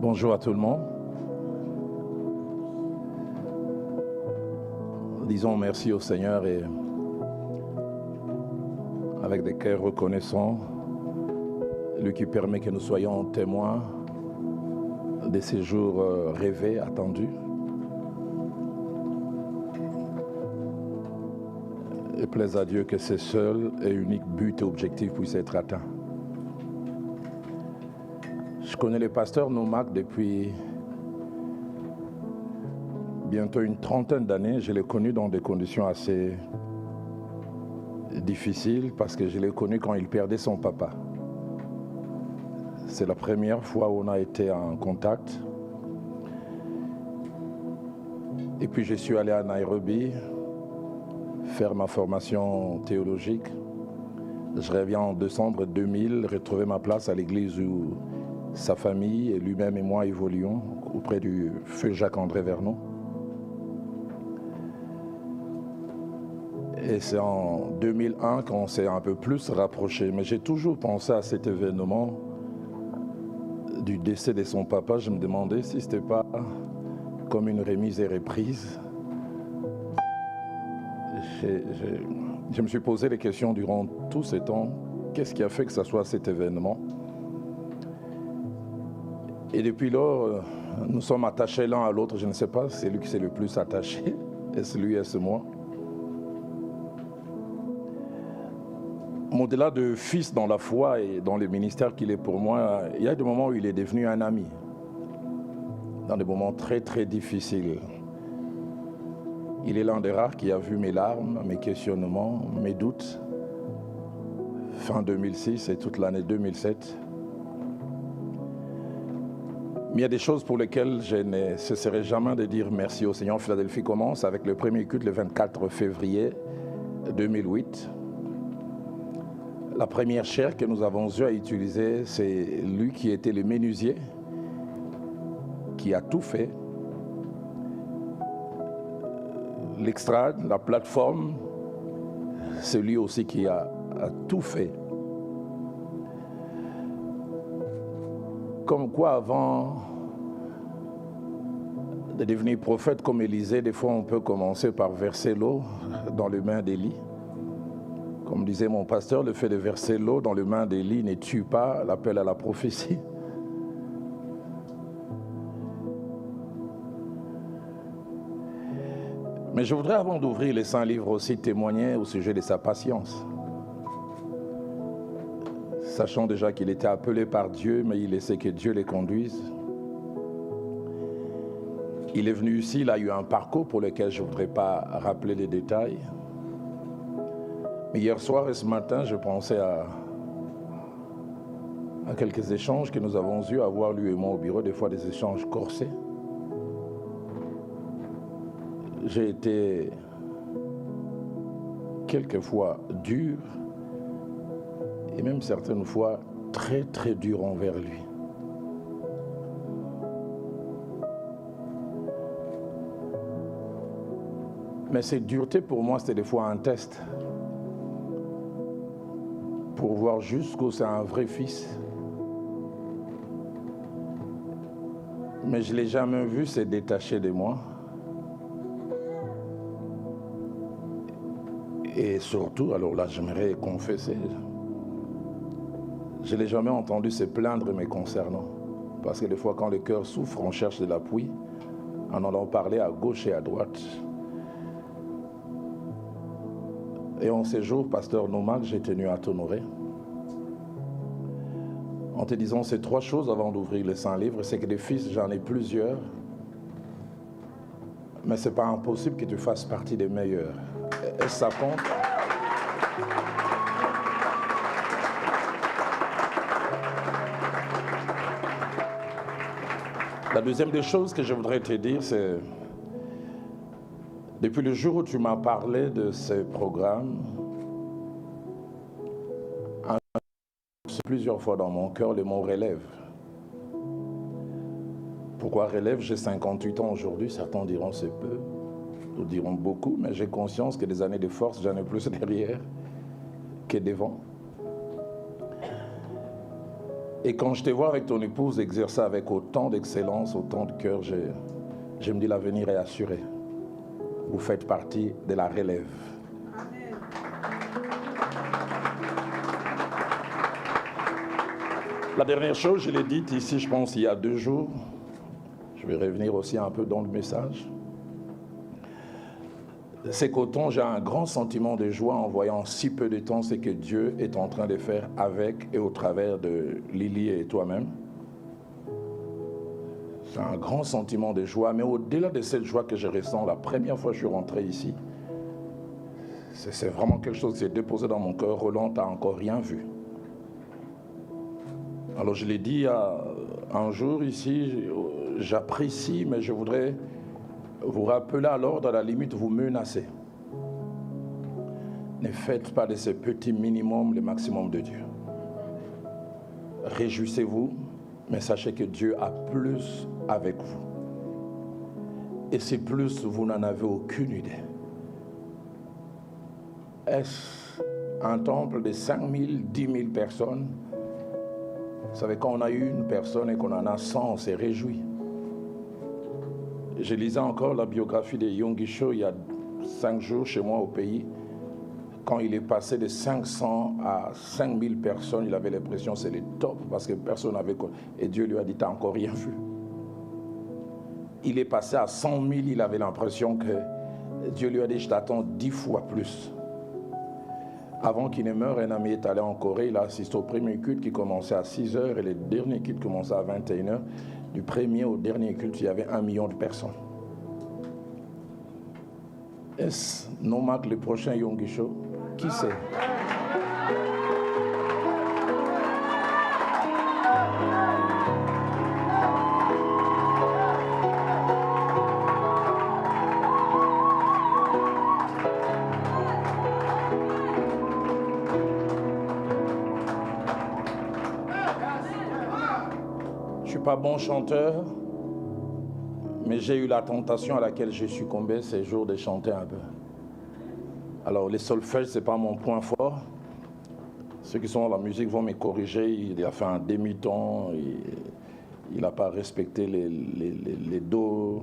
Bonjour à tout le monde. Disons merci au Seigneur et avec des cœurs reconnaissants, lui qui permet que nous soyons témoins de ces jours rêvés, attendus. Et plaise à Dieu que ce seul et unique but et objectif puisse être atteint. Je connais le pasteur Nomak depuis bientôt une trentaine d'années. Je l'ai connu dans des conditions assez difficiles parce que je l'ai connu quand il perdait son papa. C'est la première fois où on a été en contact. Et puis je suis allé à Nairobi faire ma formation théologique. Je reviens en décembre 2000, retrouver ma place à l'église où sa famille et lui-même et moi évoluons auprès du feu Jacques-André Vernon. Et c'est en 2001 qu'on s'est un peu plus rapprochés. Mais j'ai toujours pensé à cet événement du décès de son papa. Je me demandais si ce n'était pas comme une remise et reprise. Je me suis posé les questions durant tout ce temps. Qu'est-ce qui a fait que ça soit cet événement? Et depuis lors, nous sommes attachés l'un à l'autre. Je ne sais pas, c'est lui qui s'est le plus attaché. Est-ce lui, est-ce moi? Au-delà de fils dans la foi et dans le ministère qu'il est pour moi, il y a des moments où il est devenu un ami. Dans des moments très très difficiles. Il est l'un des rares qui a vu mes larmes, mes questionnements, mes doutes. Fin 2006 et toute l'année 2007. Mais il y a des choses pour lesquelles je ne cesserai jamais de dire merci au Seigneur. Philadelphie commence avec le premier culte le 24 février 2008. La première chaire que nous avons eu à utiliser, c'est lui qui était le menuisier, qui a tout fait. L'extrade, la plateforme, c'est lui aussi qui a tout fait. Comme quoi, avant de devenir prophète comme Élisée, des fois on peut commencer par verser l'eau dans les mains d'Élie. Comme disait mon pasteur, le fait de verser l'eau dans les mains d'Élie ne tue pas l'appel à la prophétie. Mais je voudrais, avant d'ouvrir les Saints Livres, aussi témoigner au sujet de sa patience. Sachant déjà qu'il était appelé par Dieu, mais il laissait que Dieu les conduise. Il est venu ici, il a eu un parcours pour lequel je ne voudrais pas rappeler les détails. Mais hier soir et ce matin, je pensais à quelques échanges que nous avons eus à avoir lui et moi au bureau, des fois des échanges corsés. J'ai été quelquefois dur et même certaines fois très très dur envers lui. Mais cette dureté pour moi c'était des fois un test pour voir jusqu'où c'est un vrai fils. Mais je ne l'ai jamais vu se détacher de moi. Et surtout, alors là, j'aimerais confesser, je ne l'ai jamais entendu se plaindre me concernant. Parce que des fois, quand le cœur souffre, on cherche de l'appui, en allant parler à gauche et à droite. Et en ces jours, pasteur Nomak, j'ai tenu à t'honorer. En te disant ces trois choses avant d'ouvrir les Saints Livres, c'est que des fils, j'en ai plusieurs. Mais ce n'est pas impossible que tu fasses partie des meilleurs. Et ça compte. La deuxième des choses que je voudrais te dire, c'est depuis le jour où tu m'as parlé de ces programmes, plusieurs fois dans mon cœur le mot relève. Pourquoi relève? J'ai 58 ans aujourd'hui, certains diront c'est peu, d'autres diront beaucoup, mais j'ai conscience que des années de force, j'en ai plus derrière que devant. Et quand je te vois avec ton épouse exercer avec autant d'excellence, autant de cœur, je me dis l'avenir est assuré. Vous faites partie de la relève. Amen. La dernière chose, je l'ai dite ici, je pense, il y a 2 jours. Je vais revenir aussi un peu dans le message. C'est qu'autant j'ai un grand sentiment de joie en voyant si peu de temps ce que Dieu est en train de faire avec et au travers de Lily et toi-même. C'est un grand sentiment de joie, mais au-delà de cette joie que je ressens, la première fois que je suis rentré ici, c'est vraiment quelque chose qui s'est déposé dans mon cœur. Roland, tu n'as encore rien vu. Alors je l'ai dit un jour ici, j'apprécie, mais je voudrais vous rappeler à l'ordre, à la limite vous menacer. Ne faites pas de ce petit minimum le maximum de Dieu. Réjouissez-vous, mais sachez que Dieu a plus avec vous. Et c'est plus, vous n'en avez aucune idée. Est-ce un temple de 5 000, 10 000 personnes? Vous savez, quand on a eu une personne et qu'on en a 100, on s'est réjoui. Je lisais encore la biographie de Yonggi Cho il y a 5 jours chez moi au pays. Quand il est passé de 500 à 5000 personnes, il avait l'impression que c'est le top parce que personne n'avait... Et Dieu lui a dit, tu n'as encore rien vu. Il est passé à 100 000, il avait l'impression que Dieu lui a dit, je t'attends 10 fois plus. Avant qu'il ne meure, un ami est allé en Corée, il a assisté au premier culte qui commençait à 6h et le dernier culte commençait à 21h. Du premier au dernier culte, il y avait 1 million de personnes. Est-ce non Marc le prochain Yonggi Cho? Qui sait? Je ne suis pas bon chanteur, mais j'ai eu la tentation à laquelle j'ai succombé ces jours de chanter un peu. Alors, les solfèges, ce n'est pas mon point fort. Ceux qui sont dans la musique vont me corriger. Il a fait un demi-ton. Il n'a pas respecté les dos.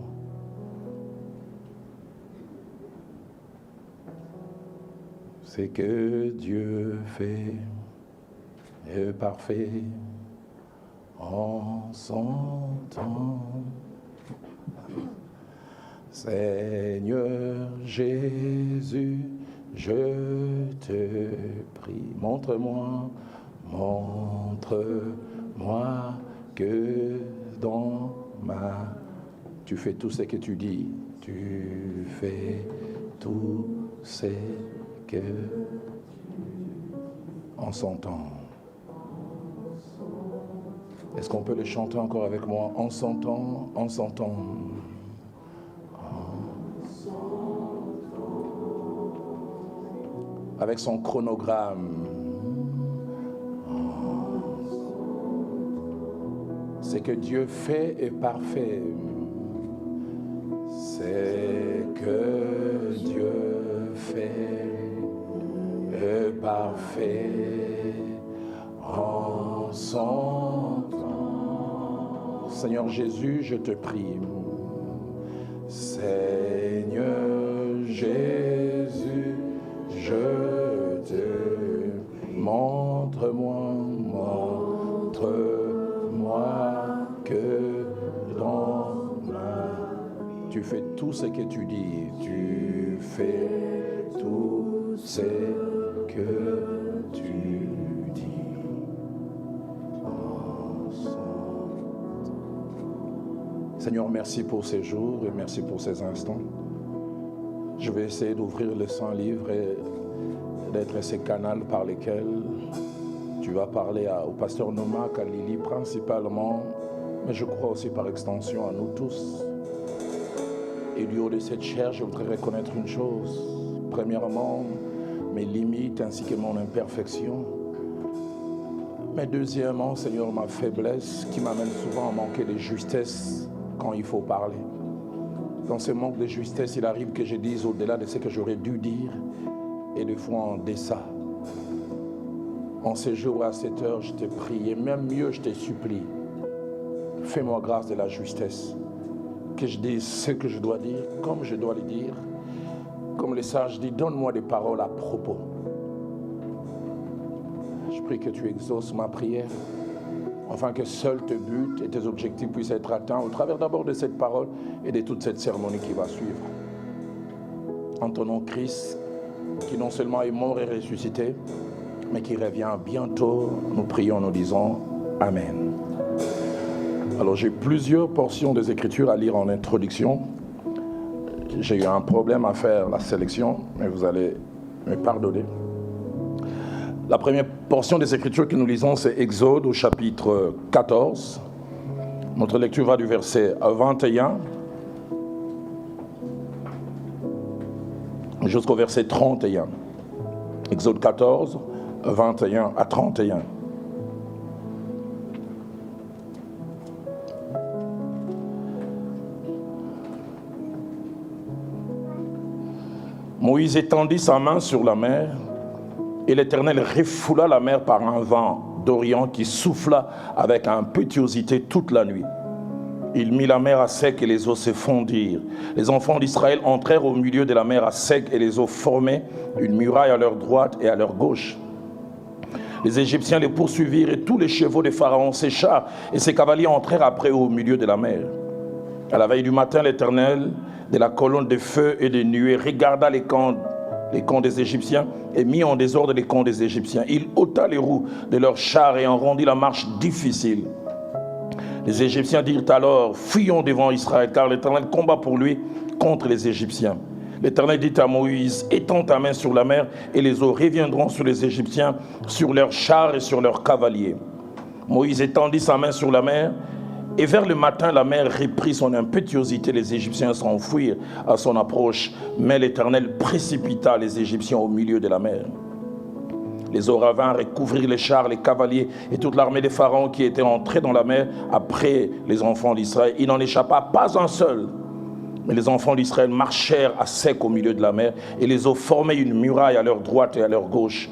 Ce que Dieu fait est parfait en son temps. Seigneur Jésus, je te prie, montre-moi que dans tu fais tout ce que tu dis, tu fais tout ce que en son temps. Est-ce qu'on peut le chanter encore avec moi? En son temps, en son temps. Avec son chronogramme. Ce que Dieu fait est parfait. Ce que Dieu fait est parfait en son temps. Seigneur Jésus, je te prie. Seigneur Jésus, je te montre-moi que dans tu fais tout ce que tu dis, tu fais tout ce que tu dis. Seigneur, merci pour ces jours et merci pour ces instants. Je vais essayer d'ouvrir le Saint-Livre et d'être ces canaux par lesquels tu vas parler au pasteur Nomak, à Lily principalement, mais je crois aussi par extension à nous tous. Et du haut de cette chair, je voudrais reconnaître une chose. Premièrement, mes limites ainsi que mon imperfection. Mais deuxièmement, Seigneur, ma faiblesse qui m'amène souvent à manquer de justesse quand il faut parler. Dans ce manque de justesse, il arrive que je dise au-delà de ce que j'aurais dû dire et des fois en deçà. En ces jours à cette heure, je t'ai prié, même mieux, je t'ai supplié. Fais-moi grâce de la justesse, que je dise ce que je dois dire, comme je dois le dire. Comme les sages disent, donne-moi des paroles à propos. Je prie que tu exauces ma prière, afin que seuls tes buts et tes objectifs puissent être atteints au travers d'abord de cette parole et de toute cette cérémonie qui va suivre. En ton nom, Christ, qui non seulement est mort et ressuscité, mais qui revient bientôt, nous prions, nous disons Amen. Alors j'ai plusieurs portions des Écritures à lire en introduction. J'ai eu un problème à faire la sélection, mais vous allez me pardonner. La première portion des Écritures que nous lisons, c'est Exode au chapitre 14. Notre lecture va du verset 21 jusqu'au verset 31. Exode 14, 21 à 31. Moïse étendit sa main sur la mer, et l'Éternel refoula la mer par un vent d'Orient qui souffla avec impétuosité toute la nuit. Il mit la mer à sec et les eaux se fondirent. Les enfants d'Israël entrèrent au milieu de la mer à sec et les eaux formaient une muraille à leur droite et à leur gauche. Les Égyptiens les poursuivirent et tous les chevaux de Pharaon, ses chars et ses cavaliers entrèrent après au milieu de la mer. À la veille du matin, l'Éternel, de la colonne de feu et de nuée, regarda les camps des Égyptiens et mit en désordre les camps des Égyptiens. Il ôta les roues de leurs chars et en rendit la marche difficile. Les Égyptiens dirent alors, fuyons devant Israël, car l'Éternel combat pour lui contre les Égyptiens. L'Éternel dit à Moïse, étends ta main sur la mer et les eaux reviendront sur les Égyptiens, sur leurs chars et sur leurs cavaliers. Moïse étendit sa main sur la mer, et vers le matin, la mer reprit son impétuosité. Les Égyptiens s'enfuirent à son approche, mais l'Éternel précipita les Égyptiens au milieu de la mer. Les eaux vinrent recouvrir les chars, les cavaliers et toute l'armée des pharaons qui étaient entrés dans la mer après les enfants d'Israël. Il n'en échappa pas un seul. Mais les enfants d'Israël marchèrent à sec au milieu de la mer et les eaux formaient une muraille à leur droite et à leur gauche.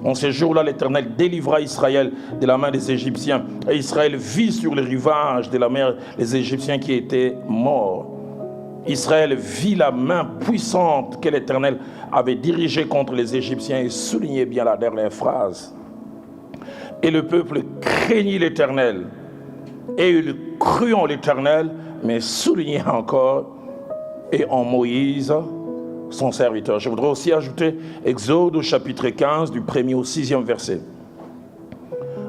En ces jours-là, l'Éternel délivra Israël de la main des Égyptiens. Et Israël vit sur les rivages de la mer les Égyptiens qui étaient morts. Israël vit la main puissante que l'Éternel avait dirigée contre les Égyptiens. Et soulignez bien la dernière phrase. Et le peuple craignit l'Éternel. Et il crut en l'Éternel, mais soulignez encore, et en Moïse, son serviteur. Je voudrais aussi ajouter Exode au chapitre 15 du 1er au 6e verset.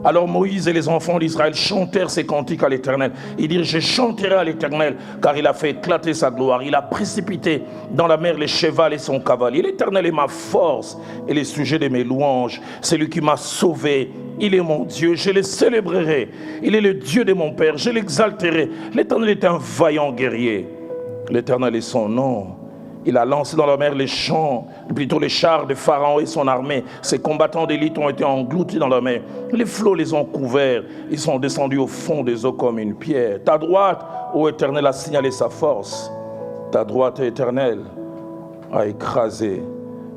Alors Moïse et les enfants d'Israël chantèrent ces cantiques à l'Éternel. Ils dirent, je chanterai à l'Éternel, car il a fait éclater sa gloire. Il a précipité dans la mer les chevals et son cavalier. L'Éternel est ma force et les sujets de mes louanges. C'est lui qui m'a sauvé. Il est mon Dieu, je le célébrerai. Il est le Dieu de mon Père, je l'exalterai. L'Éternel est un vaillant guerrier. L'Éternel est son nom. Il a lancé dans la mer les chars de Pharaon et son armée. Ses combattants d'élite ont été engloutis dans la mer. Les flots les ont couverts. Ils sont descendus au fond des eaux comme une pierre. Ta droite, ô Éternel, a signalé sa force. Ta droite, éternelle, a écrasé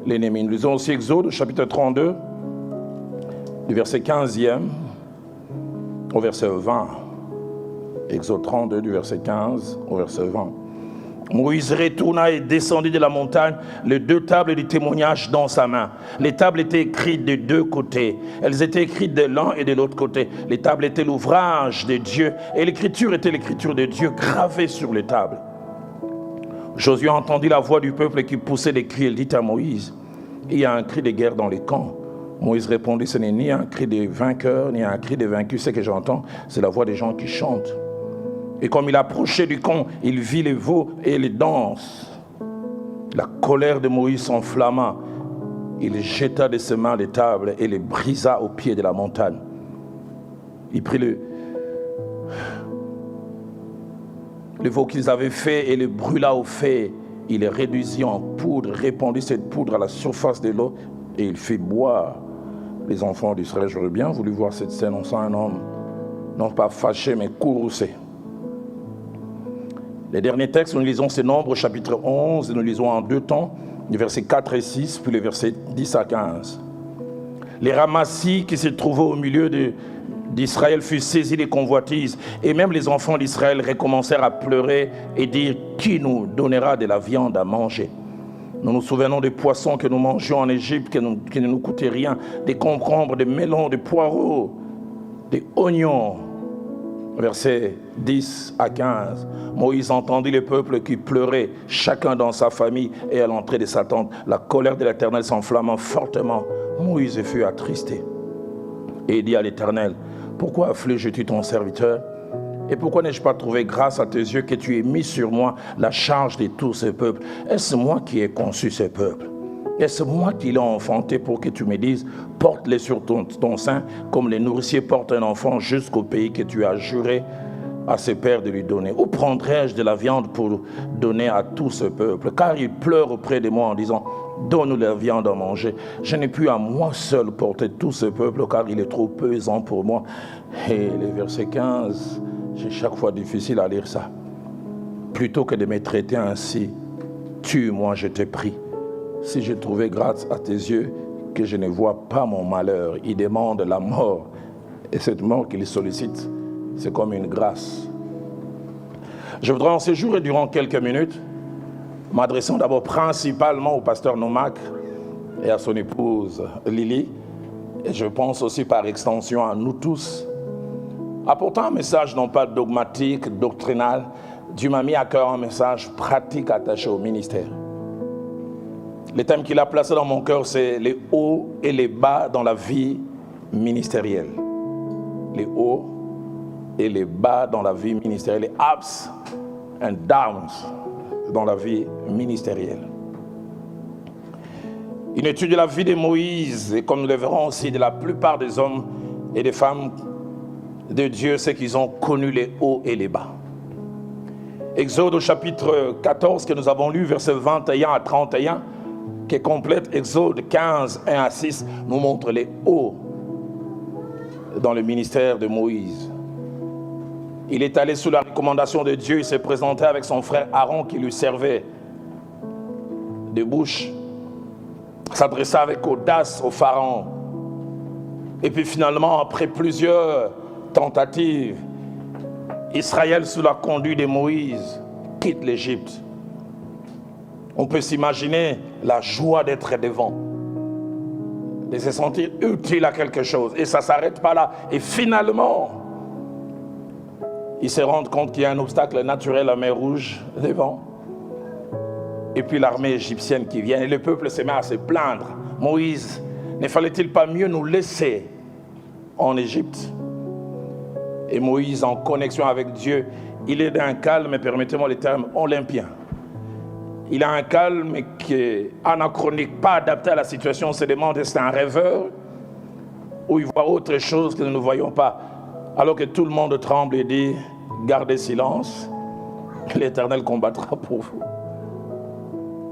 l'ennemi. Nous lisons aussi Exode, chapitre 32, du verset 15e au verset 20. Exode 32, du verset 15 au verset 20. Moïse retourna et descendit de la montagne les 2 tables du témoignage dans sa main. Les tables étaient écrites des 2 côtés. Elles étaient écrites de l'un et de l'autre côté. Les tables étaient l'ouvrage de Dieu et l'écriture était l'écriture de Dieu gravée sur les tables. Josué entendit la voix du peuple qui poussait des cris. Il dit à Moïse, il y a un cri de guerre dans les camps. Moïse répondit, ce n'est ni un cri des vainqueurs, ni un cri des vaincus. Ce que j'entends, c'est la voix des gens qui chantent. Et comme il approchait du camp, il vit les veaux et les danses. La colère de Moïse s'enflamma. Il jeta de ses mains les tables et les brisa au pied de la montagne. Il prit le veau qu'ils avaient fait et le brûla au feu. Il les réduisit en poudre, répandit cette poudre à la surface de l'eau et il fit boire les enfants d'Israël. J'aurais bien voulu voir cette scène. On sent un homme, non pas fâché, mais courroucé. Les derniers textes, nous lisons ces nombres, chapitre 11, et nous lisons en 2 temps, les versets 4 et 6, puis les versets 10 à 15. Les ramassis qui se trouvaient au milieu d'Israël furent saisis des convoitises. Et même les enfants d'Israël recommencèrent à pleurer et dire: qui nous donnera de la viande à manger? Nous nous souvenons des poissons que nous mangions en Égypte, qui ne nous coûtaient rien, des concombres, des melons, des poireaux, des oignons. Versets 10 à 15. Moïse entendit le peuple qui pleurait, chacun dans sa famille, et à l'entrée de sa tente, la colère de l'Éternel s'enflamma fortement. Moïse fut attristé et dit à l'Éternel: pourquoi affliges-tu ton serviteur? Et pourquoi n'ai-je pas trouvé grâce à tes yeux que tu aies mis sur moi la charge de tous ces peuples? Est-ce moi qui ai conçu ces peuples? Est-ce moi qui l'ai enfanté pour que tu me dises: porte-les sur ton sein, comme les nourriciers portent un enfant, jusqu'au pays que tu as juré à ses pères de lui donner? Où prendrais-je de la viande pour donner à tout ce peuple? Car ils pleurent auprès de moi en disant: donne-nous la viande à manger. Je n'ai pu à moi seul porter tout ce peuple, car il est trop pesant pour moi. Et le verset 15, c'est chaque fois difficile à lire ça. Plutôt que de me traiter ainsi, tue-moi, je te prie. Si j'ai trouvé grâce à tes yeux, que je ne vois pas mon malheur. Il demande la mort. Et cette mort qu'il sollicite, c'est comme une grâce. Je voudrais en ce jour et durant quelques minutes, m'adressant d'abord principalement au pasteur Nomak et à son épouse Lily, et je pense aussi par extension à nous tous, apportant un message non pas dogmatique, doctrinal. Dieu m'a mis à cœur un message pratique attaché au ministère. Le thème qu'il a placé dans mon cœur, c'est les hauts et les bas dans la vie ministérielle. Les hauts et les bas dans la vie ministérielle. Les ups and downs dans la vie ministérielle. Une étude de la vie de Moïse, et comme nous le verrons aussi de la plupart des hommes et des femmes de Dieu, c'est qu'ils ont connu les hauts et les bas. Exode au chapitre 14 que nous avons lu, versets 21 à 31, qui complète Exode 15, 1 à 6, nous montre les hauts dans le ministère de Moïse. Il est allé sous la recommandation de Dieu, il s'est présenté avec son frère Aaron qui lui servait de bouche, s'adressa avec audace au Pharaon. Et puis finalement, après plusieurs tentatives, Israël, sous la conduite de Moïse, quitte l'Égypte. On peut s'imaginer la joie d'être devant, de se sentir utile à quelque chose. Et ça ne s'arrête pas là. Et finalement, ils se rendent compte qu'il y a un obstacle naturel, la mer Rouge, devant. Et puis l'armée égyptienne qui vient. Et le peuple se met à se plaindre. Moïse, ne fallait-il pas mieux nous laisser en Égypte? Et Moïse, en connexion avec Dieu, il est d'un calme, permettez-moi le terme, olympien. Il a un calme qui est anachronique, pas adapté à la situation. On se demande, est-ce un rêveur ou il voit autre chose que nous ne voyons pas? Alors que tout le monde tremble et dit: gardez silence, l'Éternel combattra pour vous.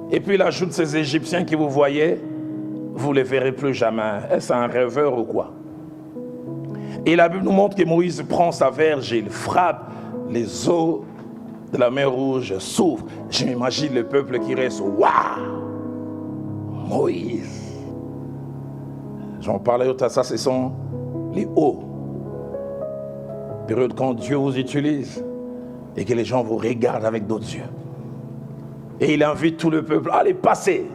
Et puis il ajoute: ces Égyptiens que vous voyez, vous ne les verrez plus jamais. Est-ce un rêveur ou quoi? Et la Bible nous montre que Moïse prend sa verge et il frappe les eaux de la mer Rouge, s'ouvrent. Je m'imagine le peuple qui reste: waouh, Moïse. J'en parlais tout à ça, ce sont les hauts. Période quand Dieu vous utilise et que les gens vous regardent avec d'autres yeux. Et il invite tout le peuple: allez, passez.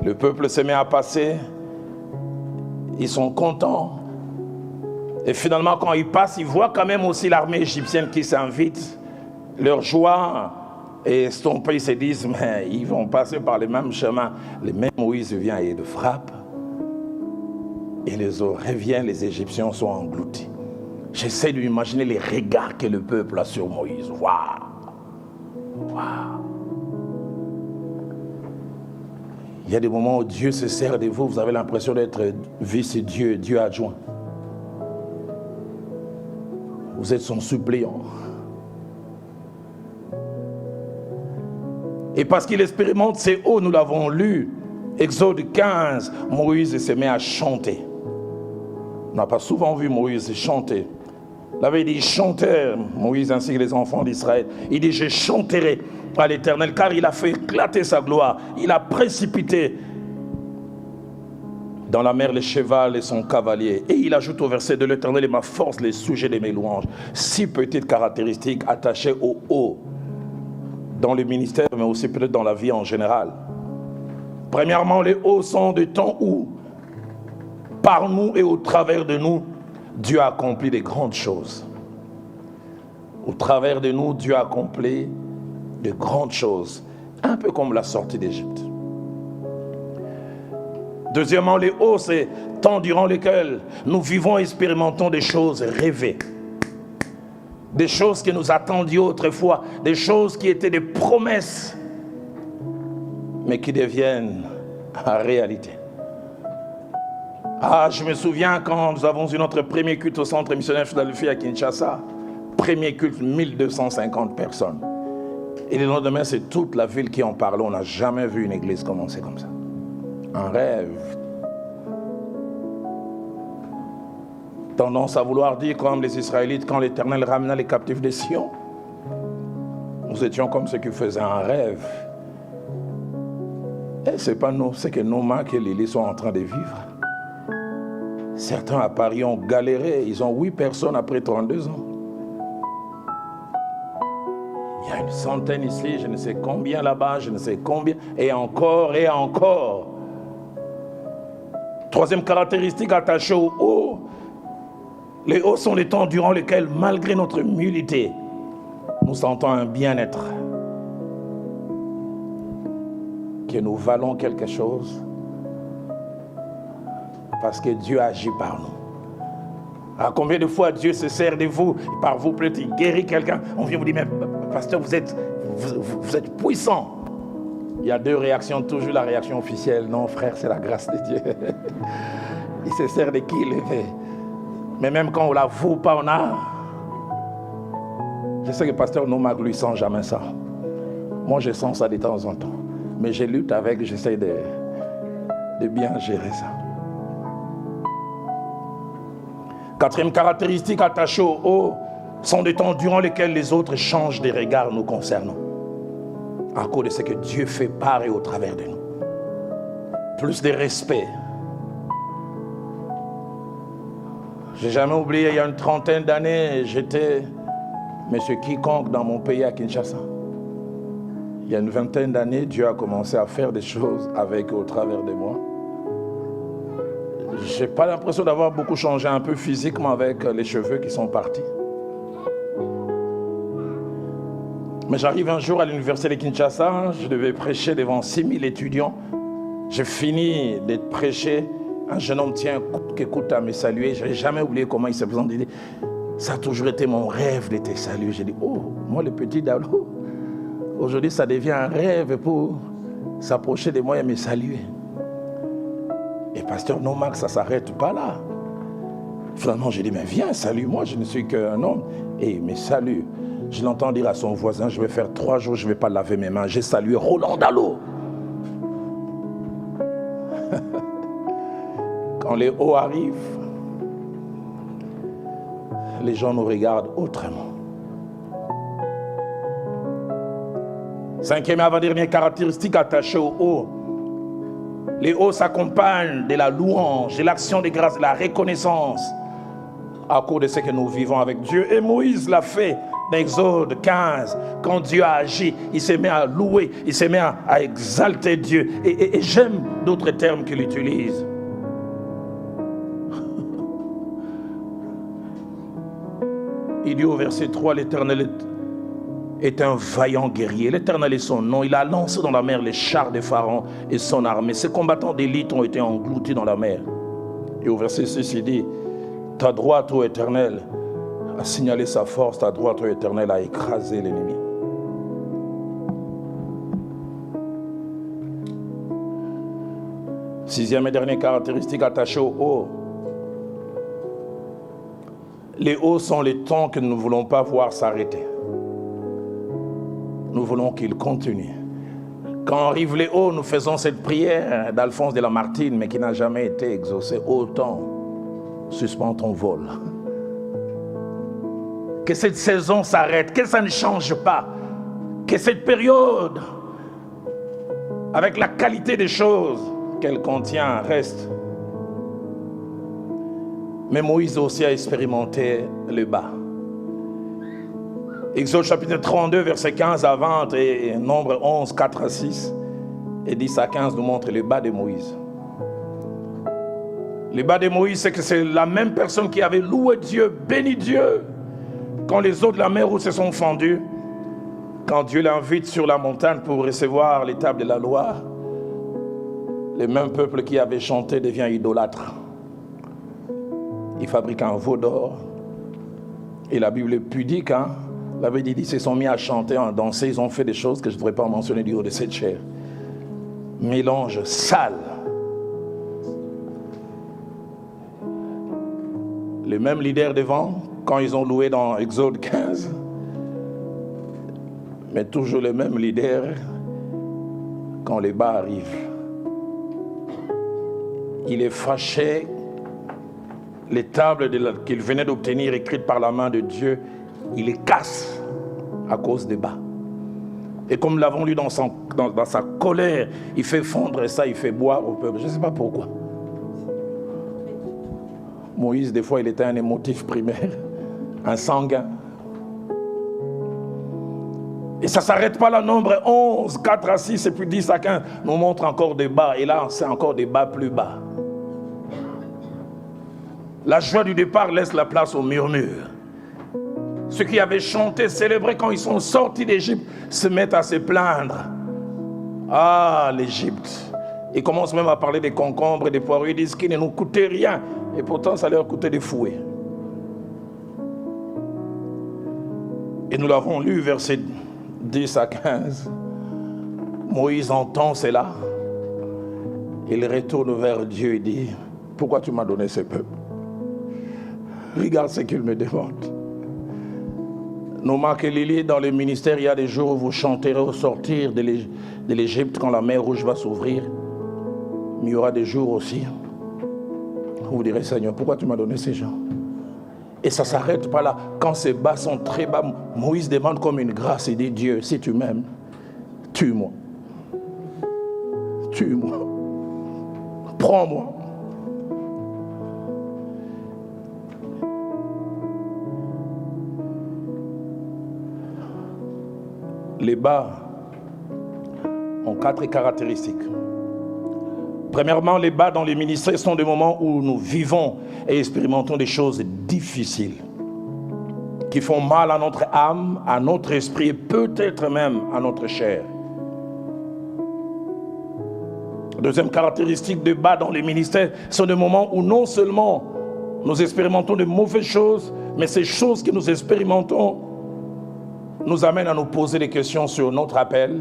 Le peuple se met à passer. Ils sont contents. Et finalement, quand ils passent, ils voient quand même aussi l'armée égyptienne qui s'invite. Leur joie est estompée. Ils se disent: mais ils vont passer par les mêmes chemins. Le même Moïse vient et le frappe. Et les eaux reviennent, les Égyptiens sont engloutis. J'essaie de m'imaginer les regards que le peuple a sur Moïse. Waouh! Waouh! Il y a des moments où Dieu se sert de vous, vous avez l'impression d'être vice-Dieu, Dieu adjoint. Vous êtes son suppléant. Et parce qu'il expérimente ces hauts, nous l'avons lu, Exode 15, Moïse se met à chanter. On n'a pas souvent vu Moïse chanter. La veille, il chantait, Moïse ainsi que les enfants d'Israël. Il dit: je chanterai à l'Éternel, car il a fait éclater sa gloire. Il a précipité Dans la mer, le cheval et son cavalier. Et il ajoute au verset 2, l'Éternel est ma force, les sujets de mes louanges. 6 petites caractéristiques attachées au haut, dans le ministère, mais aussi peut-être dans la vie en général. Premièrement, les hauts sont des temps où, par nous et au travers de nous, Dieu a accompli des grandes choses. Au travers de nous, Dieu a accompli de grandes choses. Un peu comme la sortie d'Égypte. Deuxièmement, les hauts, c'est temps durant lesquels nous vivons et expérimentons des choses rêvées. Des choses que nous attendions autrefois, des choses qui étaient des promesses, mais qui deviennent réalité. Ah, je me souviens quand nous avons eu notre premier culte au centre missionnaire Philadelphie à Kinshasa. Premier culte, 1250 personnes. Et le lendemain, c'est toute la ville qui en parle. On n'a jamais vu une église commencer comme ça. Un rêve. Tendance à vouloir dire comme les Israélites quand l'Éternel ramena les captifs de Sion. Nous étions comme ceux qui faisaient un rêve. Et ce n'est pas nous, c'est que Nomak et Lily sont en train de vivre. Certains à Paris ont galéré. Ils ont 8 personnes après 32 ans. Il y a une centaine ici, je ne sais combien là-bas, je ne sais combien. Et encore et encore. Troisième caractéristique attachée au haut. Les hauts sont les temps durant lesquels, malgré notre nullité, nous sentons un bien-être. Que nous valons quelque chose parce que Dieu agit par nous. À combien de fois Dieu se sert de vous, par vous peut-être il guérit quelqu'un, on vient vous dire, mais pasteur, vous êtes puissant. Il y a 2 réactions, toujours la réaction officielle. Non frère, c'est la grâce de Dieu. Il se sert de qui il le fait. Mais même quand on ne l'avoue pas, on a... Je sais que pasteur Nomak lui sent jamais ça. Moi je sens ça de temps en temps. Mais je lutte avec, j'essaie de bien gérer ça. 4e caractéristique attachée au haut sont des temps durant lesquels les autres changent de regard nous concernant. À cause de ce que Dieu fait par et au travers de nous. Plus de respect. J'ai jamais oublié, il y a une 30aine d'années, j'étais monsieur quiconque dans mon pays à Kinshasa. Il y a une 20aine d'années, Dieu a commencé à faire des choses avec et au travers de moi. Je n'ai pas l'impression d'avoir beaucoup changé un peu physiquement avec les cheveux qui sont partis. Mais j'arrive un jour à l'université de Kinshasa, je devais prêcher devant 6000 étudiants. J'ai fini de prêcher, un jeune homme tient qui écoute à me saluer. Je n'ai jamais oublié comment il se présente. Il dit, ça a toujours été mon rêve de te saluer. J'ai dit, oh, moi le petit Dalo, aujourd'hui ça devient un rêve pour s'approcher de moi et me saluer. Et pasteur Nomak, ça ne s'arrête pas là. Finalement, j'ai dit, mais viens, salue-moi, je ne suis qu'un homme. Et il me salue. Je l'entends dire à son voisin, je vais faire 3 jours, je ne vais pas laver mes mains. J'ai salué Roland Dalo. Quand les hauts arrivent, les gens nous regardent autrement. 5e et avant-dernière caractéristique attachée au haut. Les hauts s'accompagnent de la louange, de l'action de grâce, de la reconnaissance à cause de ce que nous vivons avec Dieu. Et Moïse l'a fait dans Exode 15. Quand Dieu a agi, il s'est mis à louer, il s'est mis à exalter Dieu. Et j'aime d'autres termes qu'il utilise. Il dit au verset 3, l'Éternel est un vaillant guerrier. L'Éternel est son nom. Il a lancé dans la mer les chars de Pharaon et son armée. Ses combattants d'élite ont été engloutis dans la mer. Et au verset 6, il dit, ta droite, ô Éternel, a signalé sa force. Ta droite, ô Éternel, a écrasé l'ennemi. Sixième et dernière caractéristique attachée au haut. Les hauts sont les temps que nous ne voulons pas voir s'arrêter. Nous voulons qu'ils continuent. Quand arrivent les hauts, nous faisons cette prière d'Alphonse de Lamartine, mais qui n'a jamais été exaucée. Autant, suspends ton vol. Que cette saison s'arrête, que ça ne change pas. Que cette période, avec la qualité des choses qu'elle contient, reste Mais Moïse aussi a expérimenté le bas. Exode chapitre 32, versets 15 à 20 et Nombre 11, 4 à 6 et 10 à 15 nous montrent le bas de Moïse. Le bas de Moïse, c'est que c'est la même personne qui avait loué Dieu, béni Dieu, quand les eaux de la mer Rouge se sont fendues, quand Dieu l'invite sur la montagne pour recevoir les tables de la loi, le même peuple qui avait chanté devient idolâtre. Il fabrique un veau d'or. Et la Bible est pudique, hein? La Bible dit qu'ils se sont mis à chanter, à danser, ils ont fait des choses que je ne devrais pas mentionner du haut de cette chair. Mélange sale. Les mêmes leaders devant, quand ils ont loué dans Exode 15, mais toujours les mêmes leaders quand les bas arrivent. Il est fâché, les tables qu'il venait d'obtenir écrites par la main de Dieu, il les casse à cause des bas. Et comme nous l'avons lu dans sa colère, il fait fondre ça, il fait boire au peuple. Je ne sais pas pourquoi. Moïse, des fois, il était un émotif primaire, un sanguin. Et ça ne s'arrête pas là, Nombre 11, 4 à 6 et puis 10 à 15 nous montre encore des bas. Et là, c'est encore des bas plus bas. La joie du départ laisse la place au murmure. Ceux qui avaient chanté, célébré quand ils sont sortis d'Égypte, se mettent à se plaindre. Ah, l'Égypte. Ils commencent même à parler des concombres et des poireaux. Ils disent qu'ils ne nous coûtaient rien. Et pourtant, ça leur coûtait des fouets. Et nous l'avons lu, versets 10 à 15. Moïse entend cela. Il retourne vers Dieu et dit, pourquoi tu m'as donné ce peuple? Regarde ce qu'il me demande. Noma Kelili, dans le ministère, il y a des jours où vous chanterez au sortir de l'Égypte quand la mer Rouge va s'ouvrir. Mais il y aura des jours aussi où vous direz, Seigneur, pourquoi tu m'as donné ces gens? Et ça ne s'arrête pas là. Quand ces bas sont très bas, Moïse demande comme une grâce. Il dit, Dieu, si tu m'aimes, tue-moi. Tue-moi. Prends-moi. Les bas ont 4 caractéristiques. Premièrement, les bas dans les ministères sont des moments où nous vivons et expérimentons des choses difficiles qui font mal à notre âme, à notre esprit et peut-être même à notre chair. Deuxième caractéristique des bas dans les ministères sont des moments où non seulement nous expérimentons de mauvaises choses, mais ces choses que nous expérimentons nous amènent à nous poser des questions sur notre appel,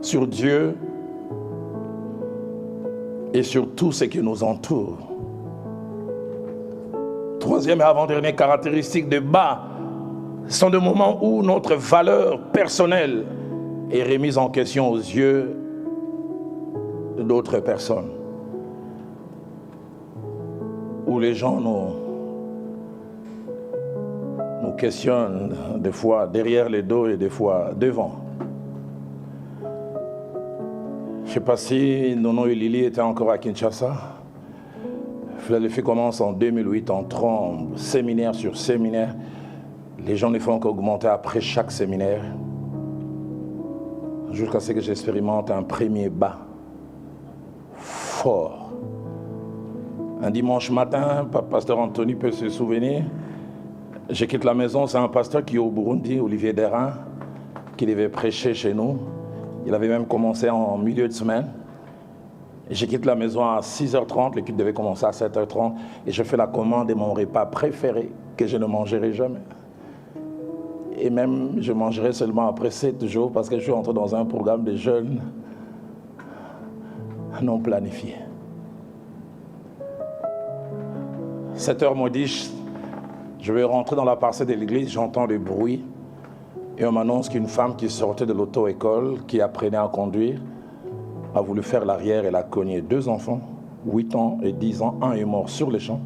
sur Dieu et sur tout ce qui nous entoure. Troisième et avant-dernière caractéristique des bas sont des moments où notre valeur personnelle est remise en question aux yeux d'autres personnes. Où les gens nous questionnent des fois derrière les dos et des fois devant. Je ne sais pas si Nono et Lily étaient encore à Kinshasa. Philadelphie commence en 2008, on tremble, séminaire sur séminaire. Les gens ne font qu'augmenter après chaque séminaire. Jusqu'à ce que j'expérimente un premier bas fort. Un dimanche matin, pasteur Anthony peut se souvenir, je quitte la maison, c'est un pasteur qui est au Burundi, Olivier Derain, qui devait prêcher chez nous. Il avait même commencé en milieu de semaine. Et je quitte la maison à 6h30, l'équipe devait commencer à 7h30, et je fais la commande de mon repas préféré, que je ne mangerai jamais. Et même, je mangerai seulement après 7 jours, parce que je suis entré dans un programme de jeûne non planifié. 7h moins 10, je vais rentrer dans la parcelle de l'église, j'entends des bruits, et on m'annonce qu'une femme qui sortait de l'auto-école, qui apprenait à conduire, a voulu faire l'arrière, elle a cogné 2 enfants, 8 ans et 10 ans. Un est mort sur les champs,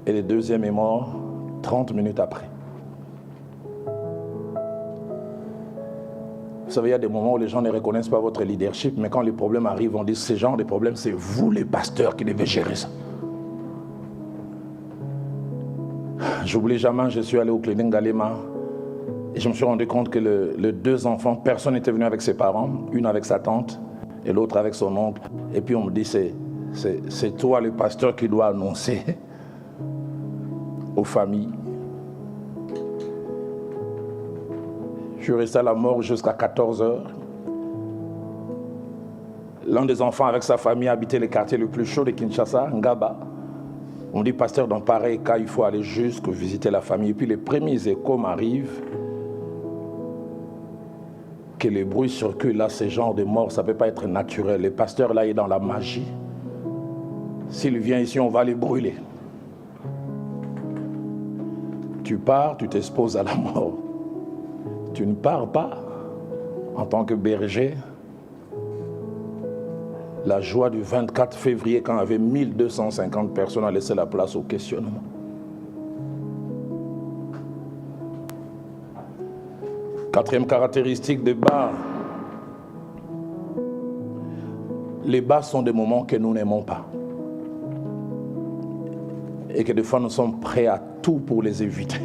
et le deuxième est mort 30 minutes après. Vous savez, il y a des moments où les gens ne reconnaissent pas votre leadership, mais quand les problèmes arrivent, on dit, ces gens de problèmes, c'est vous les pasteurs qui devez gérer ça. J'oublie jamais, je suis allé au clinique d'Alema et je me suis rendu compte que les deux enfants, personne n'était venu avec ses parents, une avec sa tante et l'autre avec son oncle. Et puis on me dit, c'est toi le pasteur qui doit annoncer aux familles. Je suis resté à la mort jusqu'à 14 heures. L'un des enfants avec sa famille habitait le quartier le plus chaud de Kinshasa, Ngaba. On dit, pasteur, dans pareil cas, il faut aller jusqu'à visiter la famille. Et puis les premiers échos m'arrivent que les bruits circulent. Là, ce genre de mort, ça ne peut pas être naturel. Le pasteur, là, est dans la magie. S'il vient ici, on va les brûler. Tu pars, tu t'exposes à la mort. Tu ne pars pas en tant que berger. La joie du 24 février, quand il y avait 1250 personnes, a laissé la place au questionnement. Quatrième caractéristique des bars. Les bars sont des moments que nous n'aimons pas. Et que des fois nous sommes prêts à tout pour les éviter.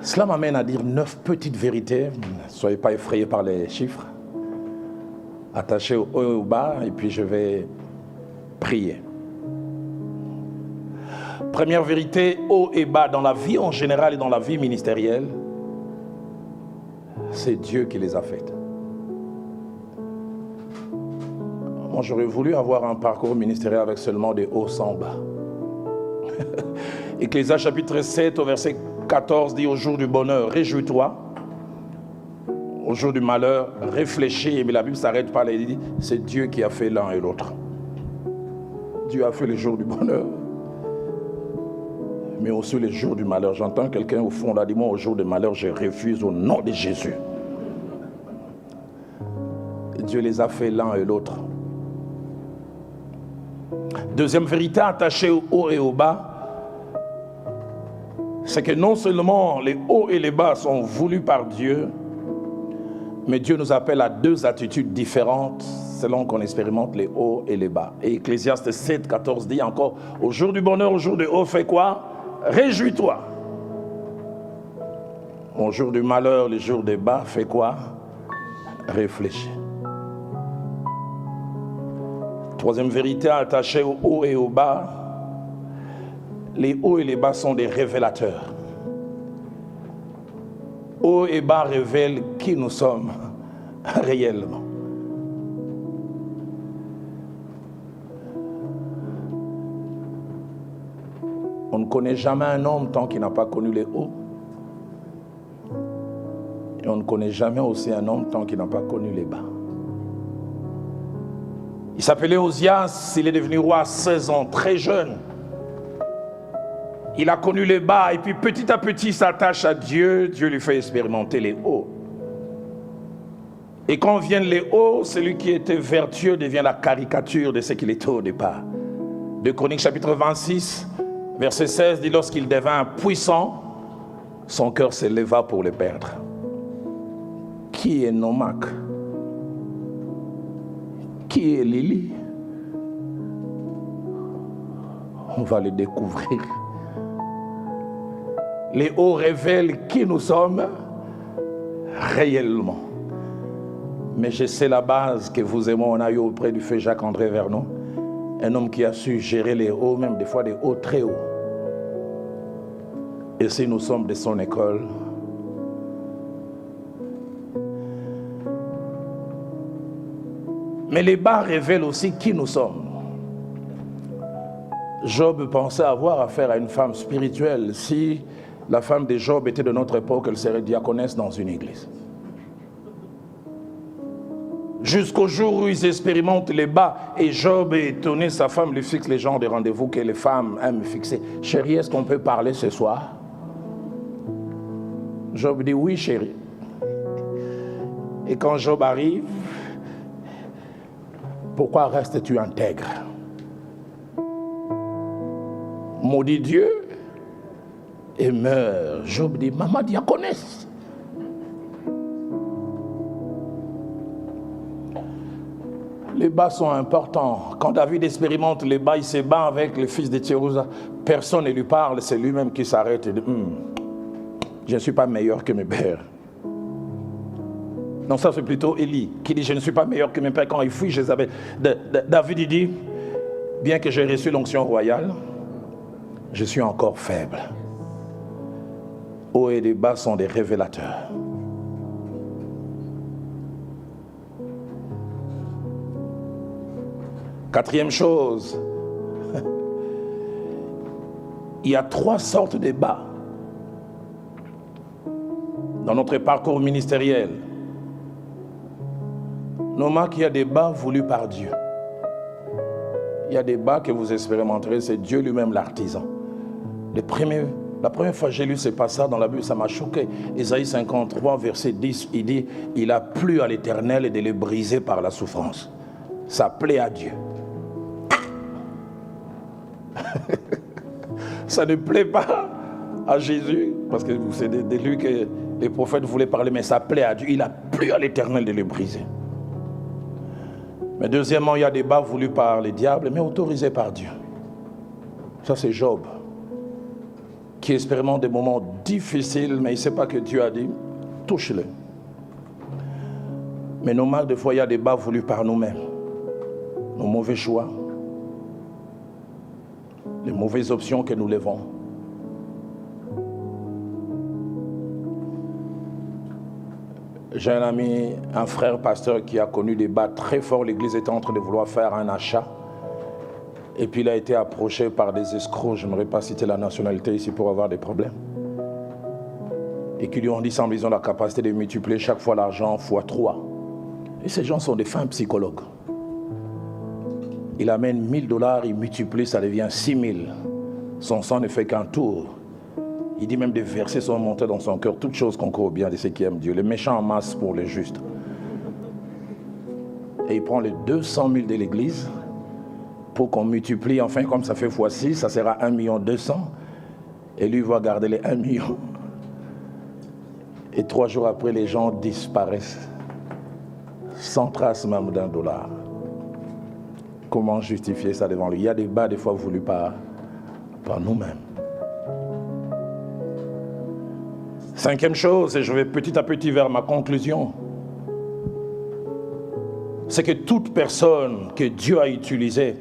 Cela m'amène à dire 9 petites vérités. Ne soyez pas effrayés par les chiffres. Attachez au haut et au bas, et puis je vais prier. Première vérité, haut et bas, dans la vie en général et dans la vie ministérielle, c'est Dieu qui les a faites. Moi, j'aurais voulu avoir un parcours ministériel avec seulement des hauts sans bas. Ecclésiaste chapitre 7 au verset 14 dit, au jour du bonheur, réjouis-toi. Au jour du malheur, réfléchis. Et la Bible s'arrête pas là, il dit, c'est Dieu qui a fait l'un et l'autre. Dieu a fait le jour du bonheur, mais aussi le jour du malheur. J'entends quelqu'un au fond là, dit, moi au jour du malheur, je refuse au nom de Jésus. Dieu les a fait l'un et l'autre. Deuxième vérité attachée au haut et au bas, c'est que non seulement les hauts et les bas sont voulus par Dieu, mais Dieu nous appelle à 2 attitudes différentes selon qu'on expérimente les hauts et les bas. Et Ecclésiaste 7, 14 dit encore, au jour du bonheur, au jour du haut, fais quoi? Réjouis-toi. Au jour du malheur, le jour des bas, fais quoi? Réfléchis. Troisième vérité attachée au haut et au bas, les hauts et les bas sont des révélateurs. Haut et bas révèlent qui nous sommes réellement. On ne connaît jamais un homme tant qu'il n'a pas connu les hauts. Et on ne connaît jamais aussi un homme tant qu'il n'a pas connu les bas. Il s'appelait Osias, il est devenu roi à 16 ans, très jeune. Il a connu les bas et puis petit à petit il s'attache à Dieu. Dieu lui fait expérimenter les hauts. Et quand viennent les hauts, celui qui était vertueux devient la caricature de ce qu'il était au départ. De Chroniques chapitre 26, verset 16 dit, lorsqu'il devint puissant, son cœur s'éleva pour le perdre. Qui est Nomak? Qui est Lily? On va le découvrir. Les hauts révèlent qui nous sommes réellement. Mais je sais la base que vous et moi, on a eu auprès du feu Jacques-André Vernon. Un homme qui a su gérer les hauts, même des fois des hauts très hauts. Et si nous sommes de son école, mais les bas révèlent aussi qui nous sommes. Job pensait avoir affaire à une femme spirituelle. Si la femme de Job était de notre époque, elle serait diaconesse dans une église. Jusqu'au jour où ils expérimentent les bas et Job est étonné, sa femme lui fixe les genres de rendez-vous que les femmes aiment fixer. Chérie, est-ce qu'on peut parler ce soir? Job dit oui, chérie. Et quand Job arrive, pourquoi restes-tu intègre? Maudit Dieu et meurt. Job dit, maman diaconesse. Les bas sont importants. Quand David expérimente les bas, il se bat avec les fils de Tsérouza. Personne ne lui parle, c'est lui-même qui s'arrête et dit je ne suis pas meilleur que mes pères. Non, ça c'est plutôt Élie qui dit je ne suis pas meilleur que mes pères quand il fuit Jézabel. David il dit bien que j'ai reçu l'onction royale, je suis encore faible. Hauts et les bas sont des révélateurs. Quatrième chose, il y a 3 sortes de bas dans notre parcours ministériel. Normalement qu'il y a des bas voulus par Dieu. Il y a des bas que vous expérimenterez, c'est Dieu lui-même l'artisan. La première fois que j'ai lu ce passage dans la Bible, ça m'a choqué. Ésaïe 53, verset 10, il dit « Il a plu à l'Éternel de les briser par la souffrance. » Ça plaît à Dieu. Ça ne plaît pas à Jésus, parce que c'est de lui que les prophètes voulaient parler, mais ça plaît à Dieu. Il a plu à l'Éternel de les briser. Mais deuxièmement, il y a des bas voulus par les diables, mais autorisés par Dieu. Ça, c'est Job, qui expérimente des moments difficiles, mais il ne sait pas que Dieu a dit, touche-le. Mais normal, des fois, il y a des bas voulus par nous-mêmes. Nos mauvais choix, les mauvaises options que nous levons. J'ai un ami, un frère pasteur qui a connu des bas très forts. L'église était en train de vouloir faire un achat. Et puis il a été approché par des escrocs, je n'aimerais pas citer la nationalité ici pour avoir des problèmes. Et qui lui ont dit, semble ils ont la capacité de multiplier chaque fois l'argent fois 3. Et ces gens sont des fins psychologues. Il amène $1000, il multiplie, ça devient 6000. Son sang ne fait qu'un tour. Il dit même des versets sont montés dans son cœur, toutes choses concourent au bien de ceux qui aiment Dieu. Les méchants en masse pour les justes. Et il prend les 200 000 de l'église pour qu'on multiplie, enfin comme ça fait x6, ça sera 1,2 million. Et lui va garder les 1 million. Et 3 jours après, les gens disparaissent. Sans trace même $1. Comment justifier ça devant lui? Il y a des bas des fois voulus par nous-mêmes. Cinquième chose, et je vais petit à petit vers ma conclusion, c'est que toute personne que Dieu a utilisée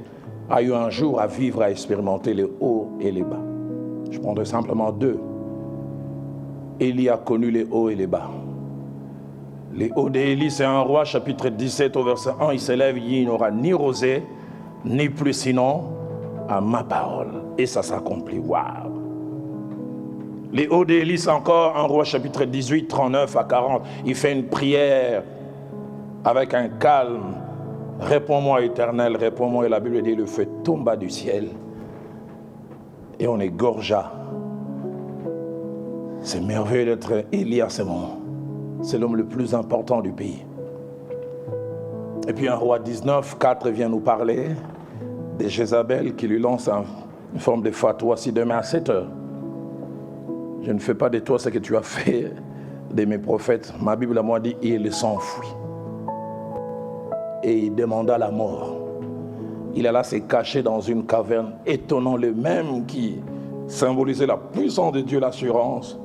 a eu un jour à vivre, à expérimenter les hauts et les bas. Je prendrai simplement 2. Élie a connu les hauts et les bas. Les hauts d'Élie, c'est un roi, chapitre 17 au verset 1, il s'élève, il n'aura ni rosé, ni plus sinon à ma parole. Et ça s'accomplit. Waouh! Les hauts d'Élie, c'est encore un roi, chapitre 18, 39 à 40. Il fait une prière avec un calme. Réponds-moi, Éternel, réponds-moi. Et la Bible dit, le feu tomba du ciel. Et on égorgea. C'est merveilleux d'être Élie à ce moment. C'est l'homme le plus important du pays. Et puis un roi 19, 4 vient nous parler de Jézabel qui lui lance une forme de fatwa. Si demain à 7 heures, je ne fais pas de toi ce que tu as fait de mes prophètes. Ma Bible à moi dit, il s'enfuit. Et il demanda la mort. Il alla se cacher dans une caverne, étonnant le même qui symbolisait la puissance de Dieu, l'assurance.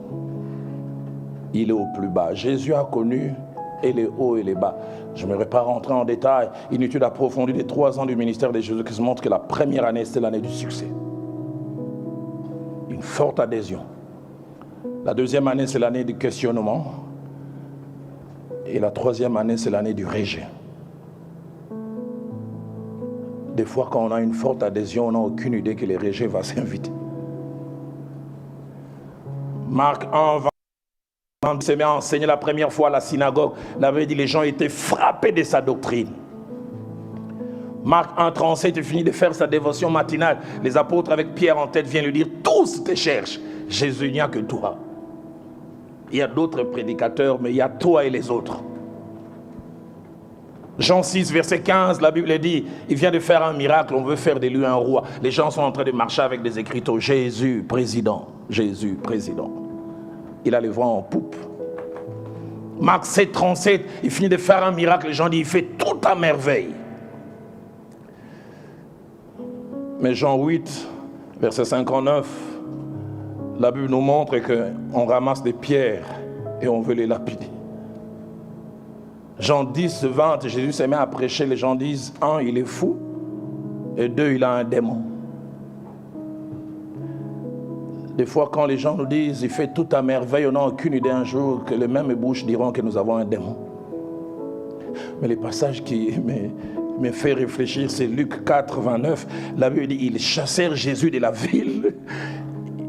Il est au plus bas. Jésus a connu et les hauts et les bas. Je n'aimerais pas rentrer en détail. Une étude approfondie des 3 ans du ministère de Jésus qui montre que la première année, c'est l'année du succès. Une forte adhésion. La deuxième année, c'est l'année du questionnement. Et la troisième année, c'est l'année du rejet. Des fois, quand on a une forte adhésion, on n'a aucune idée que le rejet va s'inviter. Marc 1, 20, il s'est mis à enseigner la première fois à la synagogue. Il avait dit les gens étaient frappés de sa doctrine. Marc 1, 37, il finit de faire sa dévotion matinale. Les apôtres avec Pierre en tête viennent lui dire, tous te cherchent. Jésus, il n'y a que toi. Il y a d'autres prédicateurs, mais il y a toi et les autres. Jean 6, verset 15, la Bible dit, il vient de faire un miracle, on veut faire de lui un roi. Les gens sont en train de marcher avec des écriteaux. Jésus, président. Jésus, président. Il a les vents en poupe. Marc 7, 37, il finit de faire un miracle. Les gens disent, il fait tout à merveille. Mais Jean 8, verset 59, la Bible nous montre qu'on ramasse des pierres et on veut les lapider. Jean 10, 20, Jésus s'est mis à prêcher, les gens disent, 1, il est fou, et 2, il a un démon. Des fois, quand les gens nous disent, il fait tout à merveille, on n'a aucune idée un jour que les mêmes bouches diront que nous avons un démon. Mais les passages qui me fait réfléchir, c'est Luc 4, 29. La Bible dit, ils chassèrent Jésus de la ville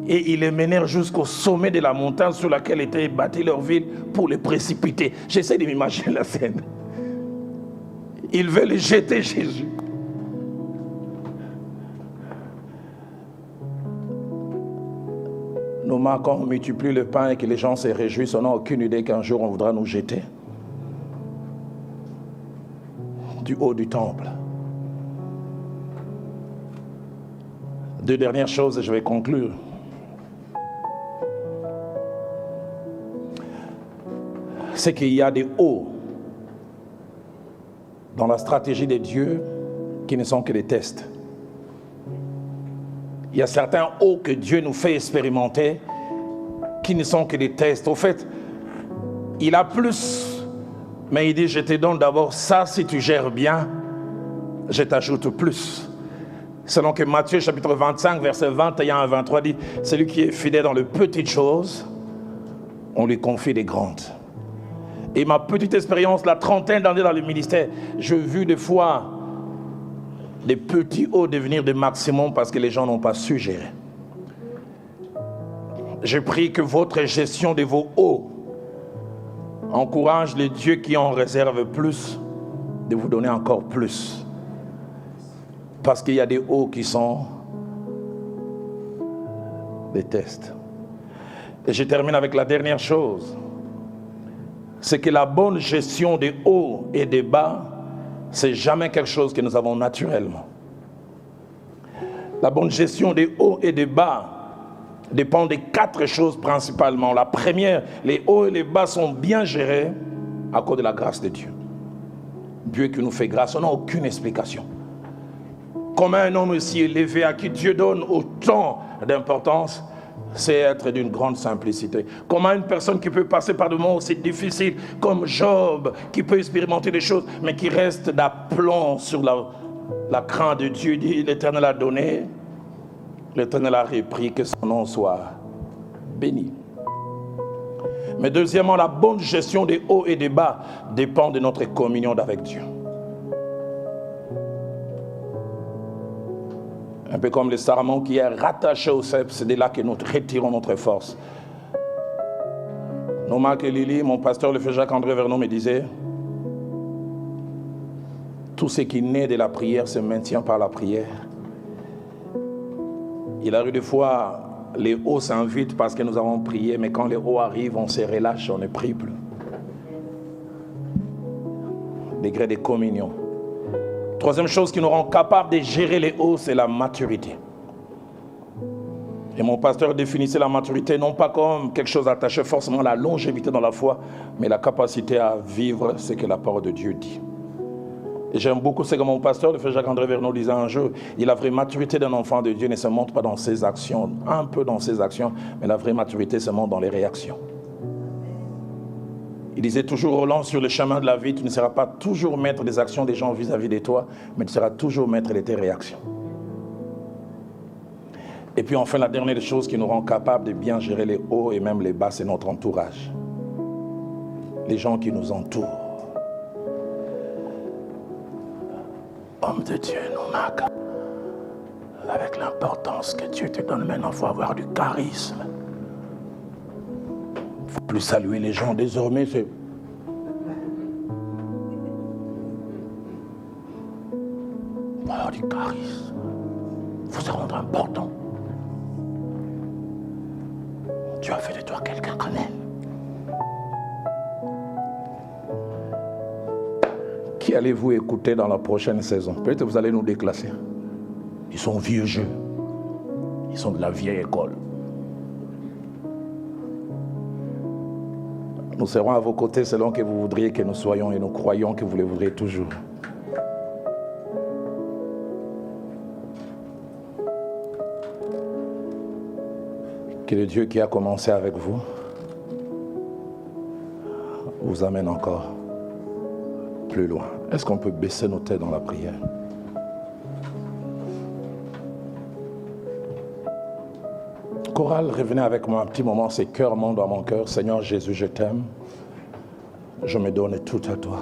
et ils les menèrent jusqu'au sommet de la montagne sur laquelle était bâtie leur ville pour les précipiter. J'essaie de m'imaginer la scène. Ils veulent jeter Jésus. Nous, quand on multiplie le pain et que les gens se réjouissent, on n'a aucune idée qu'un jour on voudra nous jeter du haut du temple. 2 dernières choses et je vais conclure. C'est qu'il y a des hauts dans la stratégie de Dieu qui ne sont que des tests. Il y a certains hauts que Dieu nous fait expérimenter qui ne sont que des tests. Au fait, il a plus, mais il dit, je te donne d'abord ça, si tu gères bien, je t'ajoute plus. Selon que Matthieu chapitre 25, verset 21 à 23 dit, celui qui est fidèle dans les petites choses, on lui confie des grandes. Et ma petite expérience, la trentaine d'années dans le ministère, j'ai vu des fois des petits hauts devenir des maximums parce que les gens n'ont pas su gérer. Je prie que votre gestion de vos hauts encourage les dieux qui en réservent plus de vous donner encore plus. Parce qu'il y a des hauts qui sont des tests. Et je termine avec la dernière chose. C'est que la bonne gestion des hauts et des bas, c'est jamais quelque chose que nous avons naturellement. La bonne gestion des hauts et des bas dépend de 4 choses principalement. La première, les hauts et les bas sont bien gérés à cause de la grâce de Dieu. Dieu qui nous fait grâce, on n'a aucune explication. Comment un homme aussi élevé à qui Dieu donne autant d'importance, c'est être d'une grande simplicité. Comment une personne qui peut passer par des moments aussi difficiles, comme Job, qui peut expérimenter des choses, mais qui reste d'aplomb sur la crainte de Dieu, dit l'Éternel a donné, l'Éternel a repris, que son nom soit béni. Mais deuxièmement, la bonne gestion des hauts et des bas dépend de notre communion avec Dieu. Un peu comme le sarment qui est rattaché au cep, c'est de là que nous retirons notre force. Noma et Lili, mon pasteur le frère Jacques-André Vernon me disait, tout ce qui naît de la prière se maintient par la prière. Il arrive des fois, les hauts s'invitent parce que nous avons prié, mais quand les hauts arrivent, on se relâche, on ne prie plus. Degré de communion. Troisième chose qui nous rend capables de gérer les hauts, c'est la maturité. Et mon pasteur définissait la maturité non pas comme quelque chose attaché forcément à la longévité dans la foi, mais la capacité à vivre ce que la parole de Dieu dit. Et j'aime beaucoup ce que mon pasteur, le frère Jacques-André Vernon, disait un jour, la vraie maturité d'un enfant de Dieu ne se montre pas dans ses actions, un peu dans ses actions, mais la vraie maturité se montre dans les réactions. Il disait toujours, Roland, sur le chemin de la vie, tu ne seras pas toujours maître des actions des gens vis-à-vis de toi, mais tu seras toujours maître de tes réactions. Et puis enfin, la dernière chose qui nous rend capables de bien gérer les hauts et même les bas, c'est notre entourage. Les gens qui nous entourent. Homme de Dieu, nous marque. Avec l'importance que Dieu te donne maintenant, il faut avoir du charisme. Il ne faut plus saluer les gens désormais. Il faut avoir du charisme. Il faut se rendre important. Dieu a fait de toi quelqu'un quand même. Qui allez-vous écouter dans la prochaine saison? Peut-être que vous allez nous déclasser. Ils sont vieux jeux. Ils sont de la vieille école. Nous serons à vos côtés selon que vous voudriez que nous soyons et nous croyons que vous le voudrez toujours. que le Dieu qui a commencé avec vous vous amène encore plus loin. Est-ce qu'on peut baisser nos têtes dans la prière? Chorale, revenez avec moi un petit moment, c'est cœur, mon dans mon cœur. Seigneur Jésus, je t'aime. Je me donne tout à toi.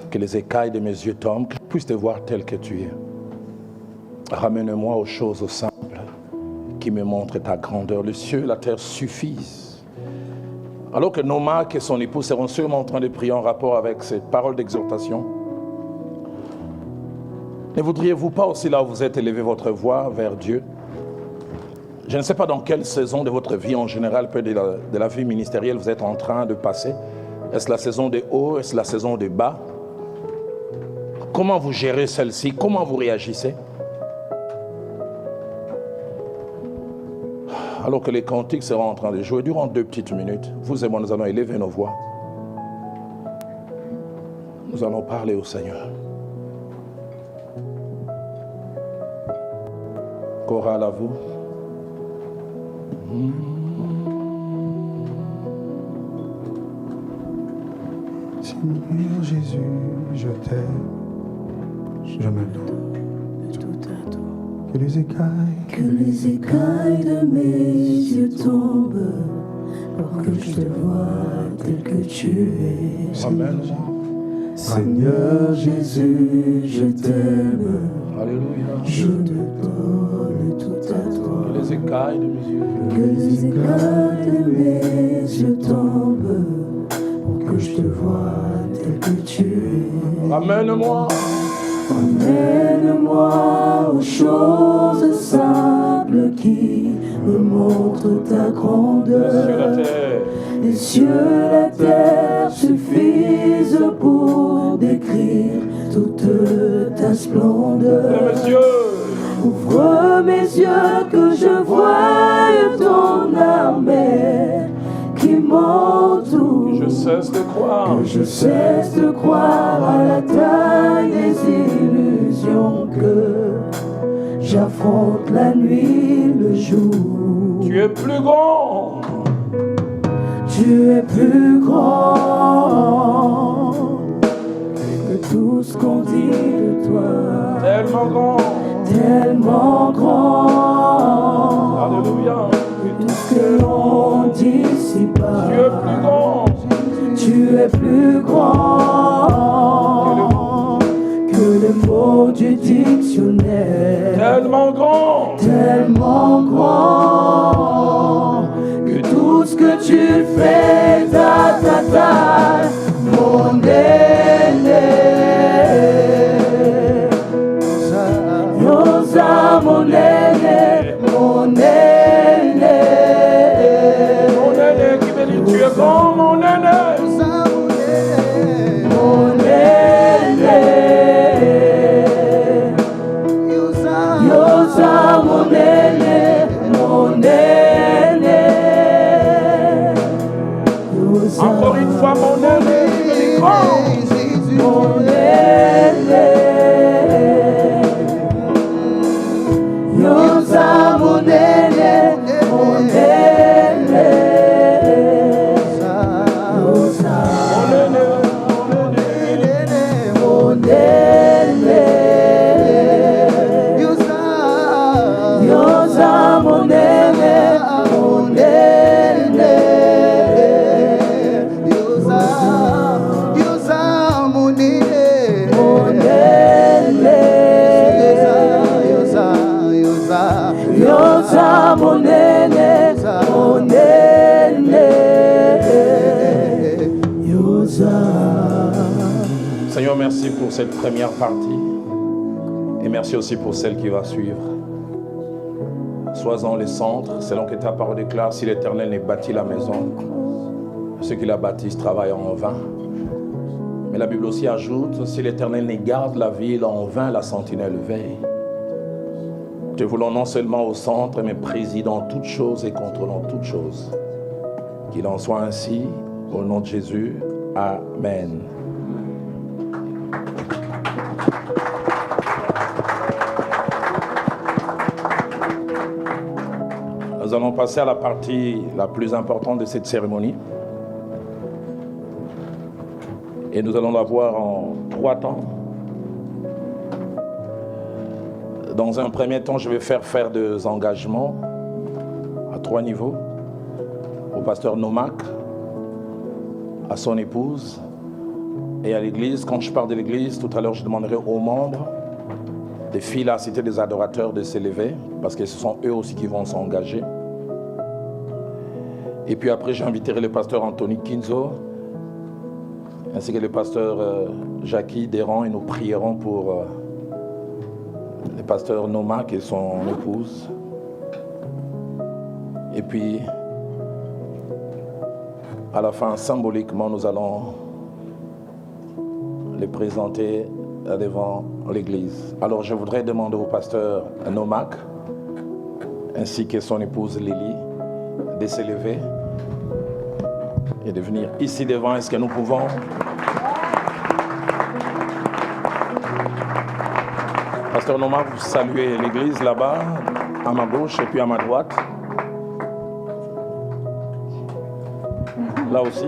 Que les écailles de mes yeux tombent, que je puisse te voir tel que tu es. Ramène-moi aux choses simples qui me montrent ta grandeur. Le ciel et la terre suffisent. Alors que Noma et son époux seront sûrement en train de prier en rapport avec cette parole d'exhortation, ne voudriez-vous pas aussi, là où vous êtes, élever votre voix vers Dieu? Je ne sais pas dans quelle saison de votre vie en général, peut de la vie ministérielle, vous êtes en train de passer. Est-ce la saison des hauts? Est-ce la saison des bas? Comment vous gérez celle-ci? Comment vous réagissez? Alors que les cantiques seront en train de jouer durant 2 petites minutes, vous et moi, nous allons élever nos voix. Nous allons parler au Seigneur. Chorale à vous. Seigneur Jésus, je t'aime, je me donne tout à toi. que les écailles de mes yeux tombent pour que je te voie tel que tu es. Amen. Seigneur Jésus, je t'aime, Alléluia. Je te donne tout à toi. Que les écailles de mes yeux. Que les écailles de mes yeux tombent pour que je te voie tel que tu es. Ramène-moi. Amène-moi aux choses simples qui me montrent ta grandeur. Les cieux et la terre suffisent pour décrire toute ta splendeur. Ouvre mes yeux que je voie ton armée qui m'entoure. Que je cesse de croire. Que je cesse de croire à la taille des illusions, que j'affronte la nuit, le jour. Tu es plus grand. Tu es plus grand que tout ce qu'on dit de toi. Tellement grand. Tellement grand. Alléluia. Que tout ce que l'on dit ici-bas. Tu es plus grand. Tu es plus grand que le mot du dictionnaire. Tellement grand. Tellement grand que tout ce que tu fais, mon aîné. Yosa, mon aîné, mon aîné. Mon aîné qui me dit tu es grand, mon aîné. Mon aîné. Yosa, mon aîné, mon aîné. Yosa. Encore une fois, mon aîné qui me dit grand. Mon aîné. Yosa, mon aîné, mon aîné. Yosa, mon aîné. Yosa, mon aîné, mon aîné. Yosa, mon aîné, mon aîné. Yosa. Seigneur, merci pour cette première partie. Et merci aussi pour celle qui va suivre. Sois-en les centres, selon que ta parole déclare, si l'Éternel n'ait bâti la maison, ceux qui la bâtissent travaillent en vain. Mais la Bible aussi ajoute, si l'Éternel ne garde la ville, en vain la sentinelle veille. Te voulons non seulement au centre, mais présidant toutes choses et contrôlant toutes choses. Qu'il en soit ainsi, au nom de Jésus. Amen. Nous Nous allons passer à la partie la plus importante de cette cérémonie. Et nous allons la voir en 3 temps. Dans un premier temps, je vais faire des engagements à 3 niveaux. Au pasteur Nomak, à son épouse et à l'église. Quand je parle de l'église, tout à l'heure, je demanderai aux membres des filles à la Cité des adorateurs de s'élever, parce que ce sont eux aussi qui vont s'engager. Et puis après, j'inviterai le pasteur Anthony Kinzo, ainsi que le pasteur Jackie Deran, et nous prierons pour le pasteur Nomak et son épouse. Et puis, à la fin, symboliquement, nous allons les présenter devant l'église. Alors, je voudrais demander au pasteur Nomak, ainsi que son épouse Lily, de s'élever et de venir ici devant. Est-ce que nous pouvons? Pasteur Nomak, vous saluez l'église là-bas, à ma gauche et puis à ma droite. Là aussi.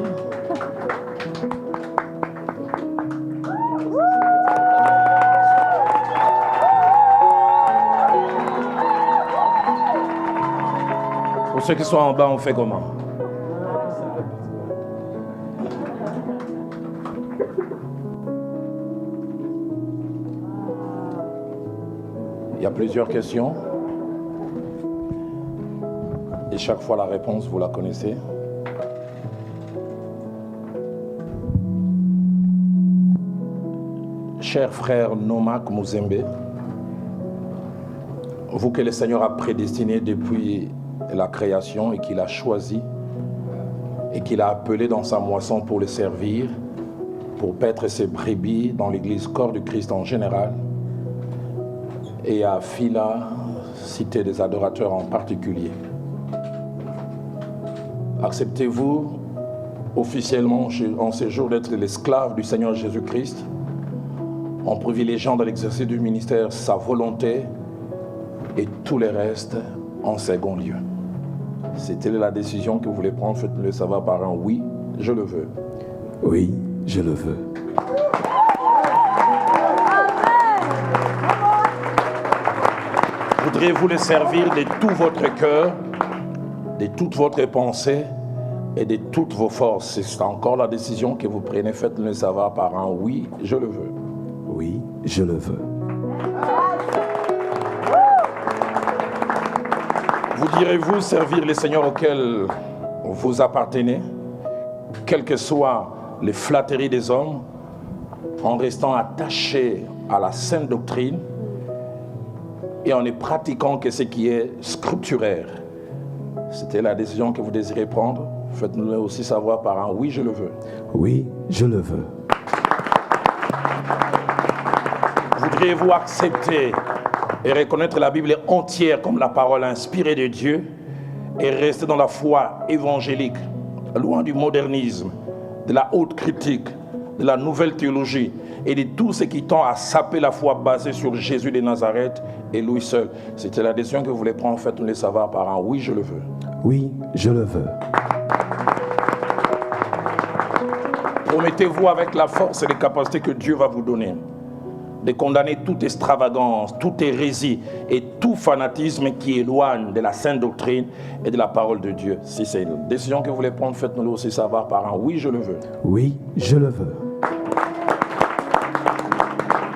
Pour ceux qui sont en bas, on fait comment? Il y a plusieurs questions. Et chaque fois, la réponse, vous la connaissez. Cher frère Nomak Muzembe, vous que le Seigneur a prédestiné depuis la création et qu'il a choisi et qu'il a appelé dans sa moisson pour le servir, pour paître ses brebis dans l'église corps du Christ en général et à Fila, cité des adorateurs en particulier. Acceptez-vous officiellement en ce jour d'être l'esclave du Seigneur Jésus-Christ, en privilégiant dans l'exercice du ministère sa volonté et tout le reste en second lieu? C'était la décision que vous voulez prendre, faites-le savoir par un oui, je le veux. Oui, je le veux. Voudriez-vous le servir de tout votre cœur, de toute votre pensée et de toutes vos forces? C'est encore la décision que vous prenez, faites-le savoir par un oui, je le veux. Oui, je le veux. Vous direz-vous servir les seigneurs auxquels vous appartenez, quelles que soient les flatteries des hommes, en restant attaché à la sainte doctrine et en ne pratiquant que ce qui est scripturaire? C'était la décision que vous désirez prendre. Faites-nous aussi savoir par un oui, je le veux. Oui, je le veux. Voudriez-vous accepter et reconnaître la Bible entière comme la parole inspirée de Dieu et rester dans la foi évangélique, loin du modernisme, de la haute critique, de la nouvelle théologie et de tout ce qui tend à saper la foi basée sur Jésus de Nazareth et lui seul? C'était la décision que vous voulez prendre, faites-nous le savoir par un oui, je le veux. Oui, je le veux. Promettez-vous avec la force et les capacités que Dieu va vous donner de condamner toute extravagance, toute hérésie et tout fanatisme qui éloigne de la sainte doctrine et de la parole de Dieu? Si c'est une décision que vous voulez prendre, faites-nous aussi savoir par un oui, je le veux. Oui, je le veux.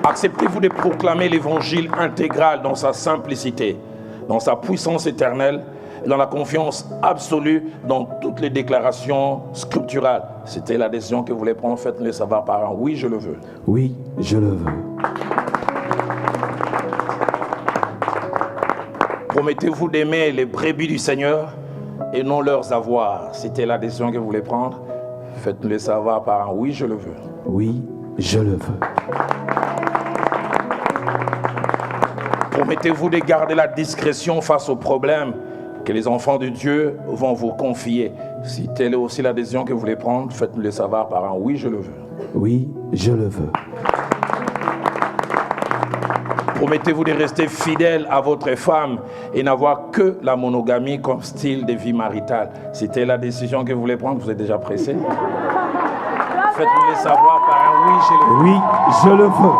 Acceptez-vous de proclamer l'évangile intégral dans sa simplicité, dans sa puissance éternelle et dans la confiance absolue dans toutes les déclarations scripturales? C'était la décision que vous voulez prendre, faites-nous le savoir par un oui, je le veux. Oui, je le veux. Promettez-vous d'aimer les brebis du Seigneur et non leurs avoirs? C'était la décision que vous voulez prendre, faites-nous le savoir par un oui, je le veux. Oui, je le veux. Promettez-vous de garder la discrétion face aux problèmes que les enfants de Dieu vont vous confier? Si telle est aussi la décision que vous voulez prendre, faites-nous le savoir par un oui, je le veux. Oui, je le veux. Promettez-vous de rester fidèle à votre femme et n'avoir que la monogamie comme style de vie maritale. C'était la décision que vous voulez prendre, vous êtes déjà pressé. Faites-nous le savoir par un oui, je le veux. Oui, je le veux.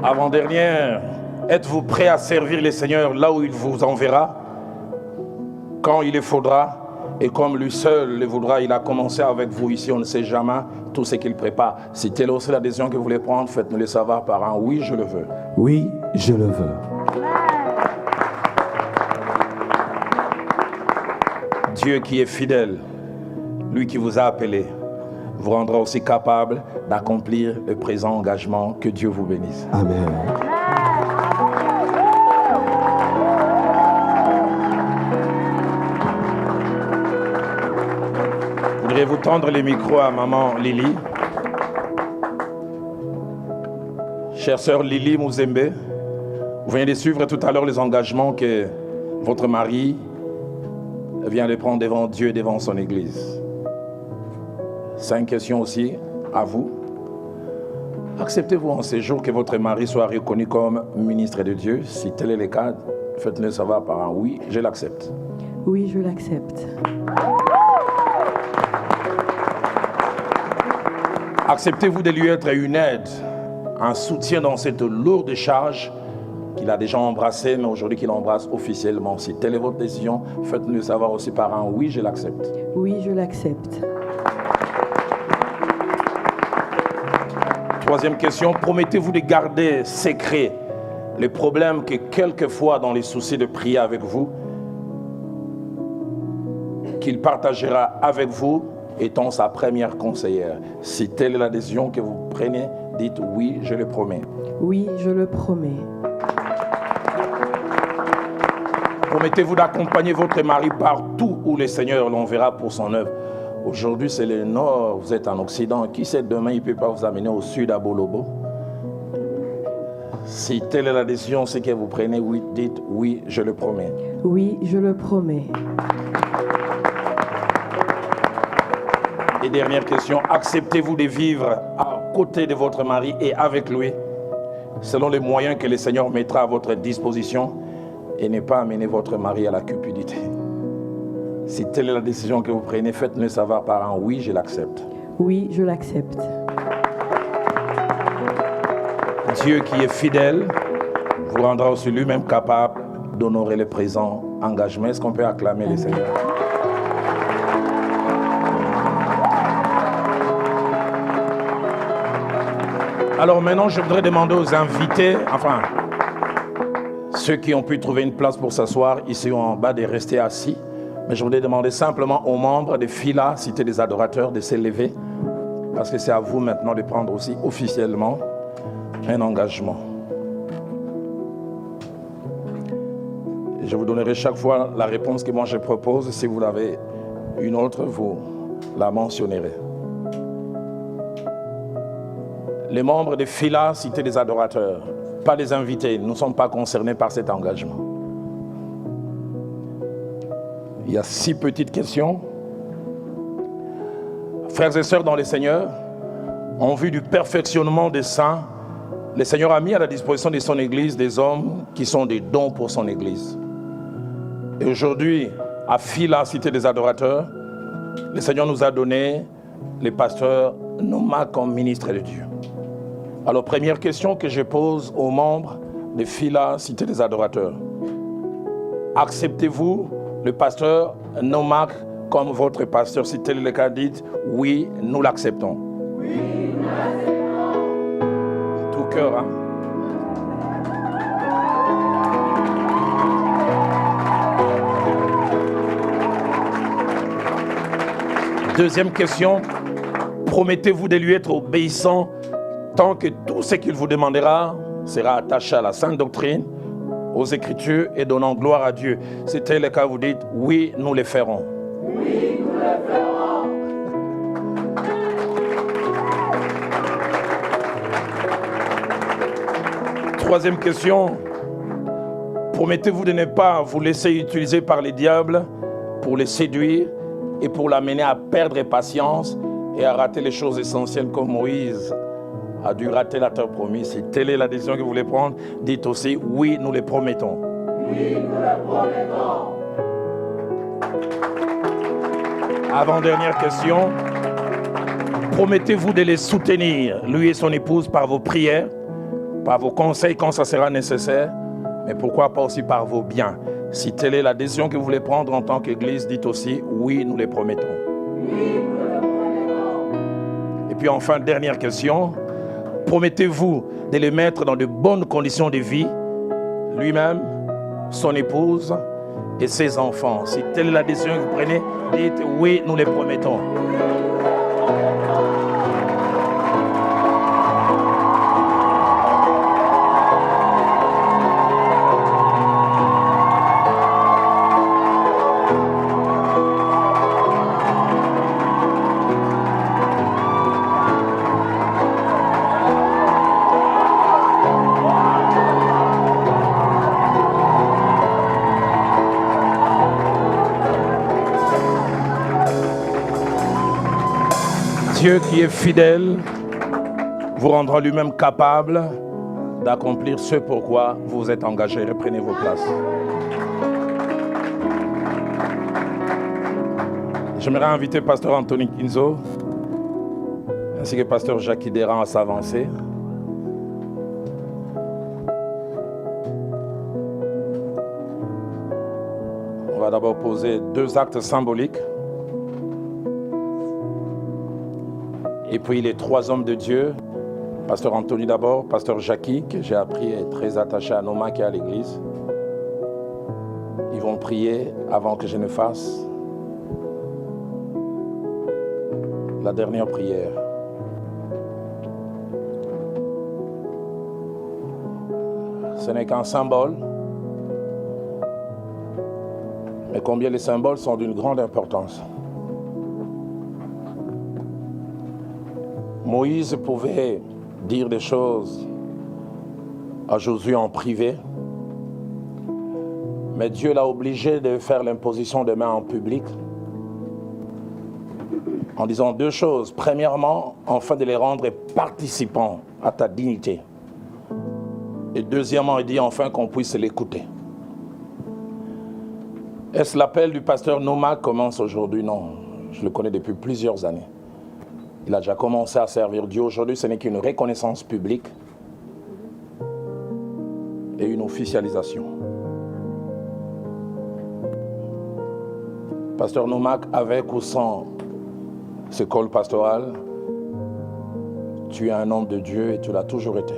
Avant-dernière, êtes-vous prêt à servir le Seigneur là où il vous enverra, quand il le faudra, et comme lui seul le voudra? Il a commencé avec vous ici, on ne sait jamais tout ce qu'il prépare. Si telle aussi la décision que vous voulez prendre, faites-nous le savoir par un oui, je le veux. Oui, je le veux. Dieu qui est fidèle, lui qui vous a appelé, vous rendra aussi capable d'accomplir le présent engagement. Que Dieu vous bénisse. Amen. Voudriez-vous tendre les micros à maman Lily? Chère sœur Lily Mouzembe, vous venez de suivre tout à l'heure les engagements que votre mari vient de prendre devant Dieu et devant son Église. 5 questions aussi à vous. Acceptez-vous en ces jours que votre mari soit reconnu comme ministre de Dieu? Si tel est le cas, faites-le savoir par un oui, je l'accepte. Oui, je l'accepte. Acceptez-vous de lui être une aide, un soutien dans cette lourde charge qu'il a déjà embrassée, mais aujourd'hui qu'il embrasse officiellement? Si telle est votre décision, faites-nous le savoir aussi par un oui, je l'accepte. Oui, je l'accepte. 3e question, promettez-vous de garder secret les problèmes que quelquefois dans les soucis de prier avec vous, qu'il partagera avec vous étant sa première conseillère? Si telle est la décision que vous prenez, dites oui, je le promets. Oui, je le promets. Promettez-vous d'accompagner votre mari partout où le Seigneur l'enverra pour son œuvre. Aujourd'hui, c'est le nord, vous êtes en Occident. Qui sait, demain, il ne peut pas vous amener au sud à Bolobo? Si telle est la décision, c'est que vous prenez, oui, dites oui, je le promets. Oui, je le promets. Et dernière question, acceptez-vous de vivre à côté de votre mari et avec lui, selon les moyens que le Seigneur mettra à votre disposition, et ne pas amener votre mari à la cupidité? Si telle est la décision que vous prenez, faites-le savoir par un oui, je l'accepte. Oui, je l'accepte. Dieu qui est fidèle vous rendra aussi lui-même capable d'honorer les présents engagements. Est-ce qu'on peut acclamer le Seigneur? Alors maintenant, je voudrais demander aux invités, enfin, ceux qui ont pu trouver une place pour s'asseoir ici en bas, de rester assis. Mais je voudrais demander simplement aux membres de FILA, Cité des Adorateurs, de s'élever, parce que c'est à vous maintenant de prendre aussi officiellement un engagement. Et je vous donnerai chaque fois la réponse que moi je propose. Si vous avez une autre, vous la mentionnerez. Les membres de FILA, Cité des Adorateurs, pas les invités, nous ne sommes pas concernés par cet engagement. Il y a 6 petites questions. Frères et sœurs dans le Seigneur, en vue du perfectionnement des saints, le Seigneur a mis à la disposition de son Église des hommes qui sont des dons pour son Église. Et aujourd'hui, à FILA, Cité des Adorateurs, le Seigneur nous a donné les pasteurs nommés comme ministres de Dieu. Alors, première question que je pose aux membres de FILA, Cité des Adorateurs. Acceptez-vous le pasteur Nomak comme votre pasteur? Si tel est le cas, dites oui, nous l'acceptons. Oui, nous l'acceptons. Tout cœur, hein? Deuxième question, promettez-vous de lui être obéissant tant que tout ce qu'il vous demandera sera attaché à la sainte doctrine, aux Écritures et donnant gloire à Dieu? Si tel est le cas, vous dites oui, nous le ferons. Oui, nous le ferons. Troisième question, promettez-vous de ne pas vous laisser utiliser par les diables pour les séduire et pour l'amener à perdre patience et a raté les choses essentielles comme Moïse a dû rater la terre promise. Si telle est la décision que vous voulez prendre, dites aussi oui, nous les promettons. Oui, nous le promettons. Avant-dernière question. Promettez-vous de les soutenir, lui et son épouse, par vos prières, par vos conseils quand ça sera nécessaire, mais pourquoi pas aussi par vos biens. Si telle est la décision que vous voulez prendre en tant qu'Église, dites aussi oui, nous les promettons. Oui, nous le promettons. Et puis enfin, dernière question. Promettez-vous de les mettre dans de bonnes conditions de vie, lui-même, son épouse et ses enfants. Si telle est la décision que vous prenez, dites oui, nous les promettons. Dieu qui est fidèle vous rendra lui-même capable d'accomplir ce pourquoi vous vous êtes engagés. Reprenez vos places. J'aimerais inviter Pasteur Anthony Kinzo ainsi que Pasteur Jackie Deran à s'avancer. On va d'abord poser 2 actes symboliques. Et puis les 3 hommes de Dieu, Pasteur Anthony d'abord, Pasteur Jackie, que j'ai appris est très attaché à Noma qui est à l'église. Ils vont prier avant que je ne fasse la dernière prière. Ce n'est qu'un symbole, mais combien les symboles sont d'une grande importance. Moïse pouvait dire des choses à Josué en privé, mais Dieu l'a obligé de faire l'imposition de main en public en disant 2 choses. Premièrement, afin de les rendre participants à ta dignité. Et deuxièmement, il dit enfin qu'on puisse l'écouter. Est-ce l'appel du pasteur Noma commence aujourd'hui? Non, je le connais depuis plusieurs années. Il a déjà commencé à servir Dieu. Aujourd'hui, ce n'est qu'une reconnaissance publique et une officialisation. Pasteur Nomak, avec ou sans ce col pastoral, tu es un homme de Dieu et tu l'as toujours été.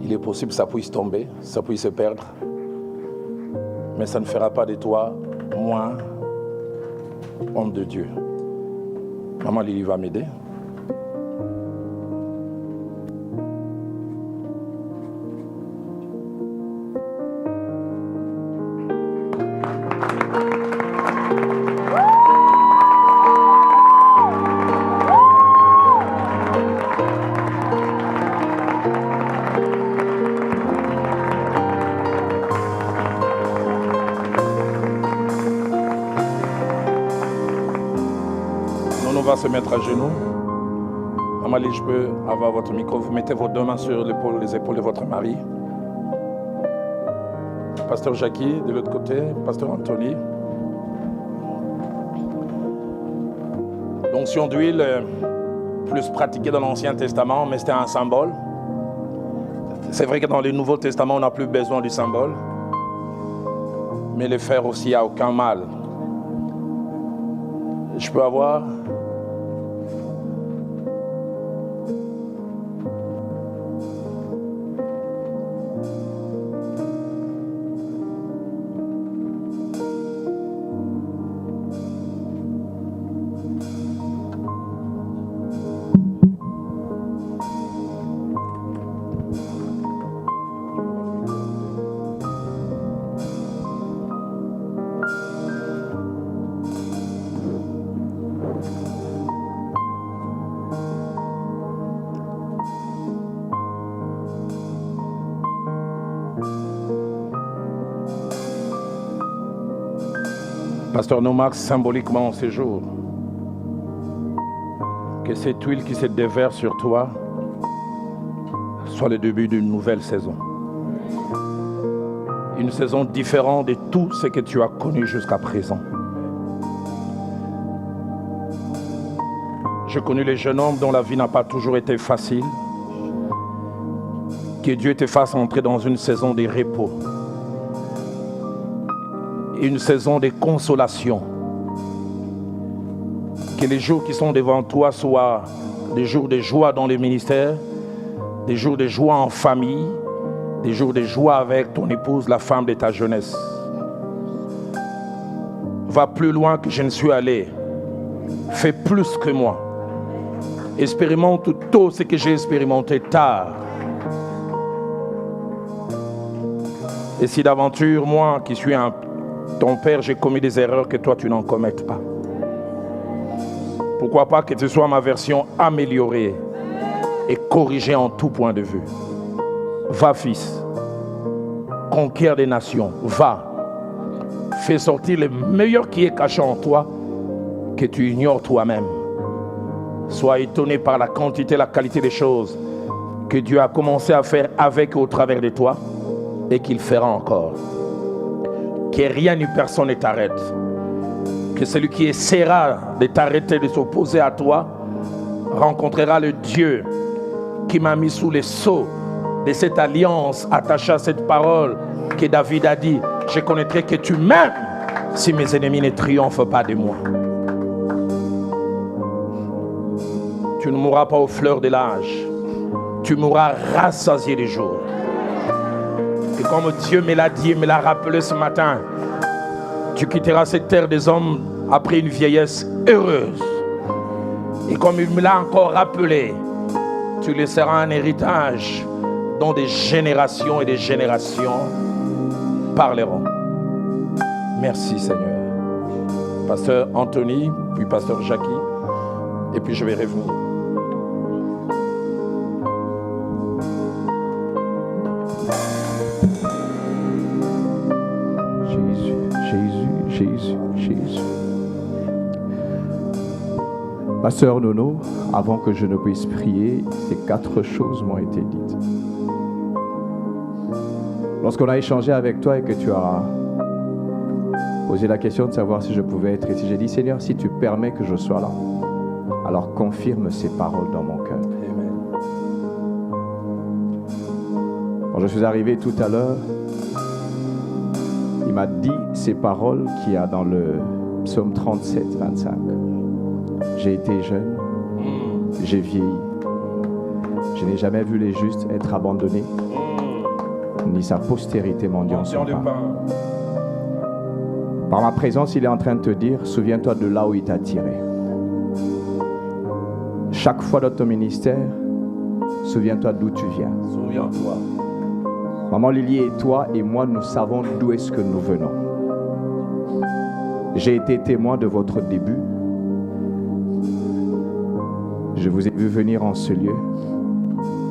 Il est possible que ça puisse tomber, ça puisse se perdre, mais ça ne fera pas de toi moins homme de Dieu. Maman Lily va m'aider. On va se mettre à genoux. Maman Lily, je peux avoir votre micro. Vous mettez vos 2 mains sur les épaules de votre mari. Pasteur Jackie, de l'autre côté. Pasteur Anthony. L'onction d'huile, plus pratiquée dans l'Ancien Testament, mais c'était un symbole. C'est vrai que dans le Nouveau Testament, on n'a plus besoin du symbole. Mais le faire aussi, il n'y a aucun mal. Je peux avoir... Pasteur Nomax, symboliquement en ces jours, Que cette huile qui se déverse sur toi soit le début d'une nouvelle saison. Une saison différente de tout ce que tu as connu jusqu'à présent. J'ai connu les jeunes hommes dont la vie n'a pas toujours été facile. Que Dieu te fasse entrer dans une saison de repos. Une saison de consolation. Que les jours qui sont devant toi soient des jours de joie dans le ministère, des jours de joie en famille, des jours de joie avec ton épouse, la femme de ta jeunesse. Va plus loin que je ne suis allé. Fais plus que moi. Expérimente tout ce que j'ai expérimenté tard. Et si d'aventure, moi qui suis ton père, j'ai commis des erreurs, que toi tu n'en commettes pas. Pourquoi pas que ce soit ma version améliorée et corrigée en tout point de vue. Va, fils, conquiert des nations, va. Fais sortir le meilleur qui est caché en toi, que tu ignores toi-même. Sois étonné par la quantité, la qualité des choses que Dieu a commencé à faire avec et au travers de toi et qu'il fera encore. Que rien ni personne ne t'arrête. Que celui qui essaiera de t'arrêter, de s'opposer à toi, rencontrera le Dieu qui m'a mis sous les sceaux de cette alliance attachée à cette parole que David a dit: je connaîtrai que tu m'aimes si mes ennemis ne triomphent pas de moi. Tu ne mourras pas aux fleurs de l'âge. Tu mourras rassasié des jours. Et comme Dieu me l'a dit et me l'a rappelé ce matin, tu quitteras cette terre des hommes après une vieillesse heureuse. Et comme il me l'a encore rappelé, tu laisseras un héritage dont des générations et des générations parleront. Merci Seigneur. Pasteur Anthony, puis Pasteur Jackie, et puis je vais revenir. Jésus. Ma sœur Nono, avant que je ne puisse prier, ces 4 choses m'ont été dites. Lorsqu'on a échangé avec toi et que tu as posé la question de savoir si je pouvais être ici, j'ai dit: Seigneur, si tu permets que je sois là, alors confirme ces paroles dans mon cœur. Amen. Quand je suis arrivé tout à l'heure, il m'a dit ces paroles qu'il y a dans le psaume 37, 25. J'ai été jeune, j'ai vieilli. Je n'ai jamais vu les justes être abandonnés, ni sa postérité mendiant son pain. Par ma présence, il est en train de te dire: souviens-toi de là où il t'a tiré. Chaque fois dans ton ministère, souviens-toi d'où tu viens. Souviens-toi. Maman Lily et toi et moi, nous savons d'où est-ce que nous venons. J'ai été témoin de votre début. Je vous ai vu venir en ce lieu.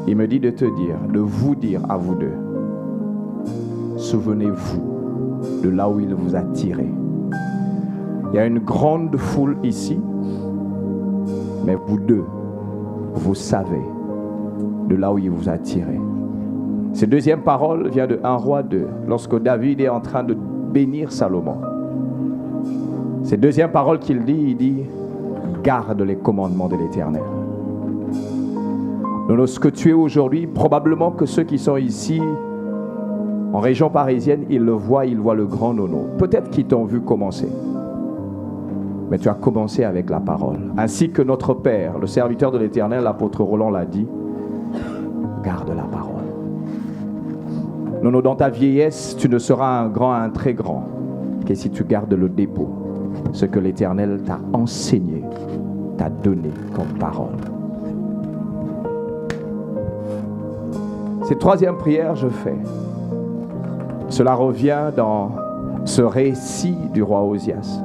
Il me dit de te dire, de vous dire à vous deux: souvenez-vous de là où il vous a tiré. Il y a une grande foule ici, mais vous deux, vous savez de là où il vous a tiré. Cette deuxième parole vient de 1 Roi 2, lorsque David est en train de bénir Salomon. Cette deuxième parole qu'il dit, il dit: garde les commandements de l'Éternel. Dans ce que tu es aujourd'hui, probablement que ceux qui sont ici en région parisienne, ils le voient, ils voient le grand Nono. Peut-être qu'ils t'ont vu commencer, mais tu as commencé avec la parole. Ainsi que notre Père, le serviteur de l'Éternel, l'apôtre Roland l'a dit: garde la parole. Nono, dans ta vieillesse, tu ne seras un grand, un très grand, que si tu gardes le dépôt, ce que l'Éternel t'a enseigné, t'a donné comme parole. Cette troisième prière, je fais. Cela revient dans ce récit du roi Osias.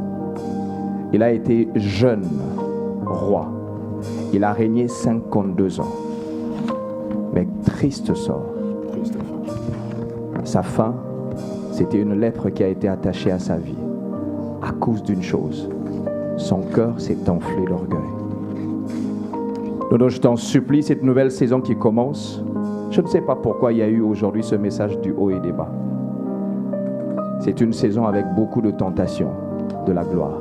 Il a été jeune roi. Il a régné 52 ans. Mais triste sort. Sa fin, c'était une lèpre qui a été attachée à sa vie. À cause d'une chose, son cœur s'est enflé d'orgueil. Dodo, je t'en supplie, cette nouvelle saison qui commence, je ne sais pas pourquoi il y a eu aujourd'hui ce message du haut et des bas. C'est une saison avec beaucoup de tentations, de la gloire.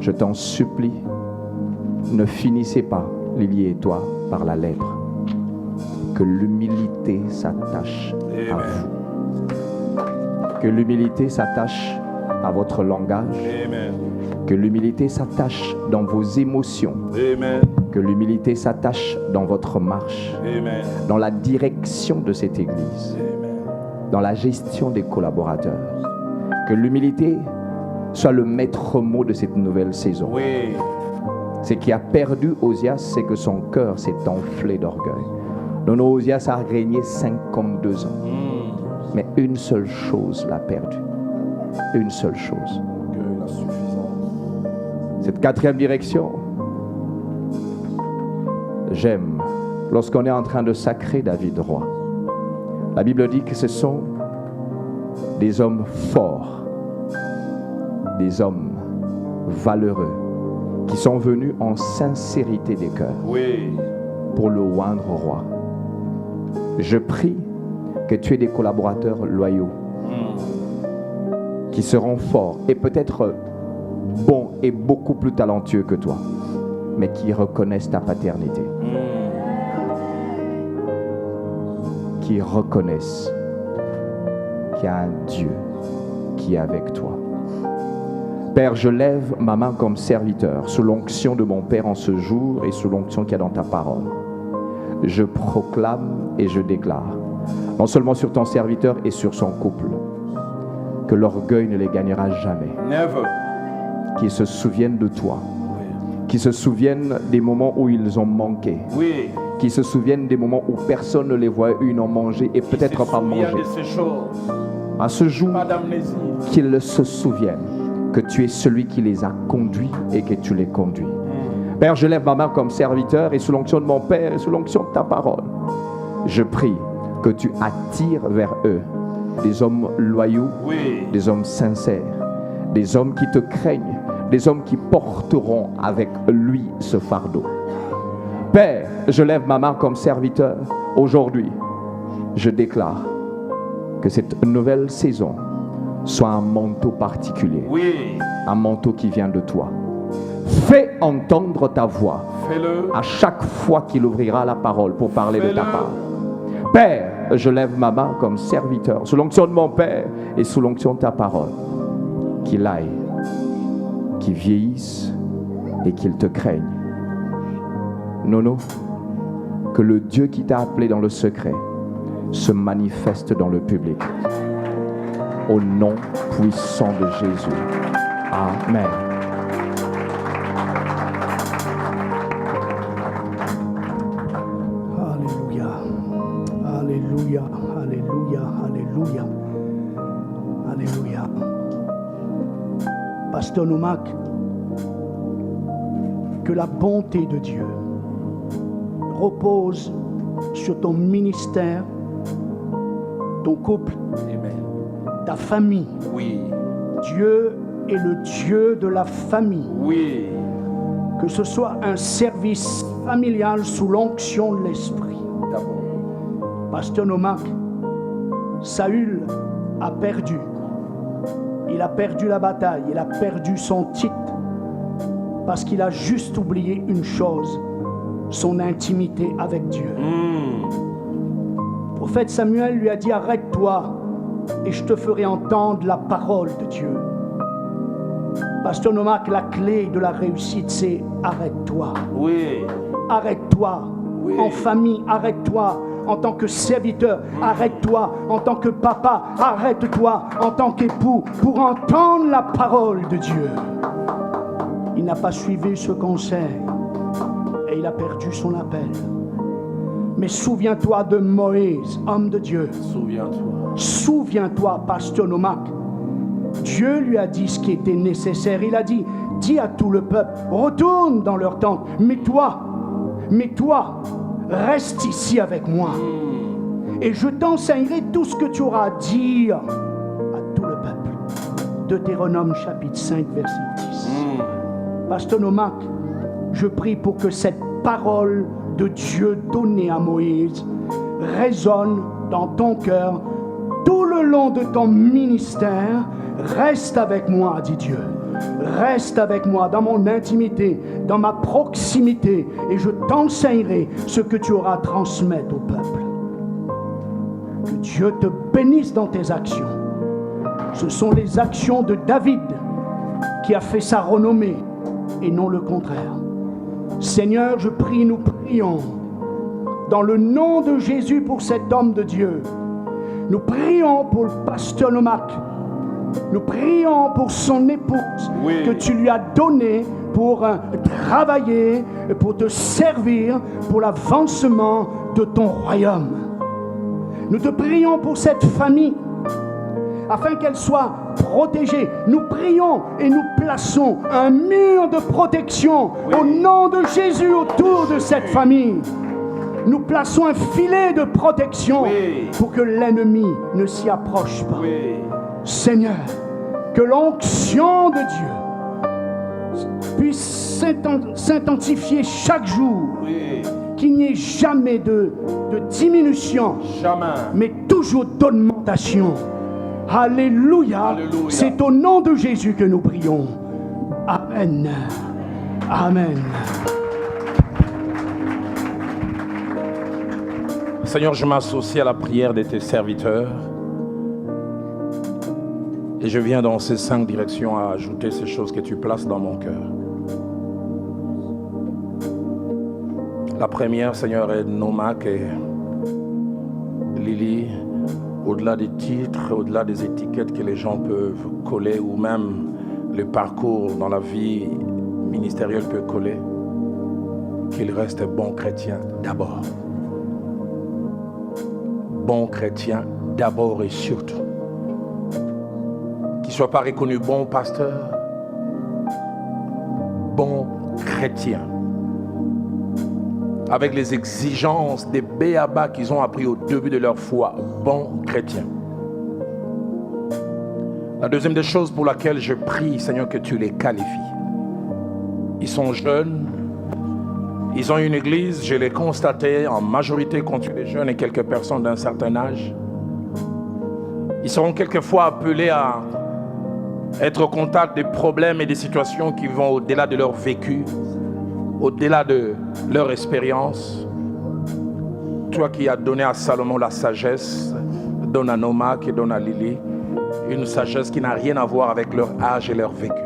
Je t'en supplie, ne finissez pas, Lily et toi, par la lèpre. Que l'humilité s'attache à vous. Que l'humilité s'attache à votre langage. Amen. Que l'humilité s'attache dans vos émotions. Amen. Que l'humilité s'attache dans votre marche. Amen. Dans la direction de cette église. Amen. Dans la gestion des collaborateurs. Que l'humilité soit le maître mot de cette nouvelle saison. Oui. Ce qui a perdu Osias, c'est que son cœur s'est enflé d'orgueil. Donc Osias a régné 52 ans. Mais une seule chose l'a perdu. Une seule chose. Que la suffisance. Cette quatrième direction, j'aime lorsqu'on est en train de sacrer David roi. La Bible dit que ce sont des hommes forts, des hommes valeureux, qui sont venus en sincérité des cœurs Oui. pour le oindre roi. Je prie que tu aies des collaborateurs loyaux qui seront forts et peut-être bons et beaucoup plus talentueux que toi, mais qui reconnaissent ta paternité, qui reconnaissent qu'il y a un Dieu qui est avec toi. Père, je lève ma main comme serviteur sous l'onction de mon Père en ce jour et sous l'onction qu'il y a dans ta parole. Je proclame et je déclare, non seulement sur ton serviteur et sur son couple, que l'orgueil ne les gagnera jamais. Never. Qu'ils se souviennent de toi, qu'ils se souviennent des moments où ils ont manqué, Oui. qu'ils se souviennent des moments où personne ne les voit, ils n'ont mangé et peut-être pas mangé. De ces choses. À ce jour, Pas d'amnésie. qu'ils se souviennent que tu es celui qui les a conduits et que tu les conduis. Père, je lève ma main comme serviteur et sous l'onction de mon Père et sous l'onction de ta parole, je prie que tu attires vers eux des hommes loyaux, Oui. des hommes sincères, des hommes qui te craignent, des hommes qui porteront avec lui ce fardeau. Père, je lève ma main comme serviteur. Aujourd'hui, je déclare que cette nouvelle saison soit un manteau particulier, Oui. un manteau qui vient de toi. Fais entendre ta voix Fais-le. à chaque fois qu'il ouvrira la parole pour parler de ta Fais-le. part. Père, je lève ma main comme serviteur, sous l'onction de mon Père et sous l'onction de ta parole. Qu'il aille, qu'il vieillisse et qu'il te craigne. Nono, que le Dieu qui t'a appelé dans le secret se manifeste dans le public. Au nom puissant de Jésus. Amen. Alléluia. Alléluia. Alléluia. Alléluia. Alléluia. Pasteur Noumak, que la bonté de Dieu repose sur ton ministère, ton couple, Amen. ta famille. Oui. Dieu est le Dieu de la famille. Oui. Que ce soit un service familial sous l'onction de l'Esprit. D'abord. Pasteur Noumak, Saül a perdu. Il a perdu la bataille, il a perdu son titre parce qu'il a juste oublié une chose, son intimité avec Dieu. Le prophète Samuel lui a dit: arrête-toi et je te ferai entendre la parole de Dieu. Pasteur Noumak, la clé de la réussite, c'est arrête-toi. Oui. Arrête-toi. Oui. En famille, arrête-toi. En tant que serviteur, arrête-toi. En tant que papa, arrête-toi. En tant qu'époux, pour entendre la parole de Dieu. Il n'a pas suivi ce conseil et il a perdu son appel. Mais souviens-toi de Moïse, homme de Dieu. Souviens-toi. Souviens-toi, pasteur Noumak. Dieu lui a dit ce qui était nécessaire. Il a dit: dis à tout le peuple, retourne dans leur tente. Mais toi, reste ici avec moi. Et je t'enseignerai tout ce que tu auras à dire à tout le peuple. Deutéronome chapitre 5, verset 10. Pasteur Noumak, je prie pour que cette parole de Dieu donnée à Moïse résonne dans ton cœur tout le long de ton ministère. Reste avec moi, dit Dieu. Reste avec moi dans mon intimité, dans ma proximité, et je t'enseignerai ce que tu auras à transmettre au peuple. Que Dieu te bénisse dans tes actions. Ce sont les actions de David qui a fait sa renommée et non le contraire. Seigneur, je prie, nous prions dans le nom de Jésus pour cet homme de Dieu. Nous prions pour le pasteur Nomak. Nous prions pour son épouse que tu lui as donnée pour travailler, pour te servir, pour l'avancement de ton royaume. Nous te prions pour cette famille, afin qu'elle soit protégée. Nous prions et nous plaçons un mur de protection au nom de Jésus autour de cette famille. Nous plaçons un filet de protection pour que l'ennemi ne s'y approche pas. Seigneur, que l'onction de Dieu puisse s'intensifier chaque jour. Qu'il n'y ait jamais de diminution, mais toujours d'augmentation. Alléluia. C'est au nom de Jésus que nous prions. Amen. Amen. Seigneur, je m'associe à la prière de tes serviteurs et je viens dans ces 5 directions à ajouter ces choses que tu places dans mon cœur. La première, Seigneur, est Nomak et Lily. Au-delà des titres, au-delà des étiquettes que les gens peuvent coller ou même le parcours dans la vie ministérielle peut coller, qu'il reste bon chrétien d'abord. Bon chrétien d'abord et surtout. Qu'il ne soit pas reconnu bon pasteur, bon chrétien. Avec les exigences des béabas qu'ils ont appris au début de leur foi, bons chrétiens. La deuxième des choses pour laquelle je prie, Seigneur, que tu les qualifies. Ils sont jeunes, ils ont une église, je l'ai constaté, en majorité contre les jeunes et quelques personnes d'un certain âge. Ils seront quelquefois appelés à être au contact des problèmes et des situations qui vont au-delà de leur vécu, au-delà de leur expérience. Toi qui as donné à Salomon la sagesse, donne à Nomak et donne à Lily une sagesse qui n'a rien à voir avec leur âge et leur vécu.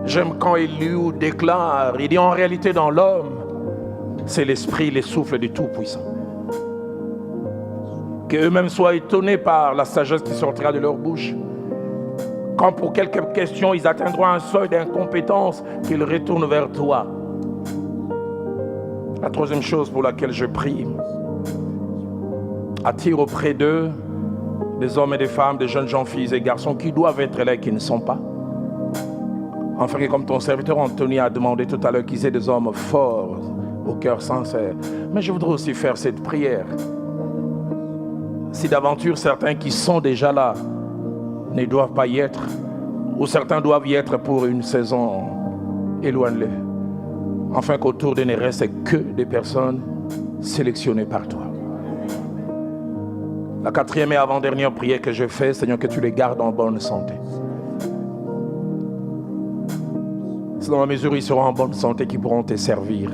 J'aime quand Élie déclare, il dit en réalité dans l'homme, c'est l'esprit, les souffles du Tout-Puissant. Qu'eux-mêmes soient étonnés par la sagesse qui sortira de leur bouche. Quand pour quelques questions, ils atteindront un seuil d'incompétence, qu'ils retournent vers toi. La troisième chose pour laquelle je prie, attire auprès d'eux des hommes et des femmes, des jeunes gens, filles et garçons qui doivent être là et qui ne sont pas. Enfin, comme ton serviteur Anthony a demandé tout à l'heure, qu'ils aient des hommes forts, au cœur sincère. Mais je voudrais aussi faire cette prière. Si d'aventure certains qui sont déjà là ne doivent pas y être, ou certains doivent y être pour une saison, éloigne-les. Afin qu'autour d'eux ne reste que des personnes sélectionnées par toi. La quatrième et avant-dernière prière que je fais, Seigneur, que tu les gardes en bonne santé. C'est dans la mesure où ils seront en bonne santé qu'ils pourront te servir.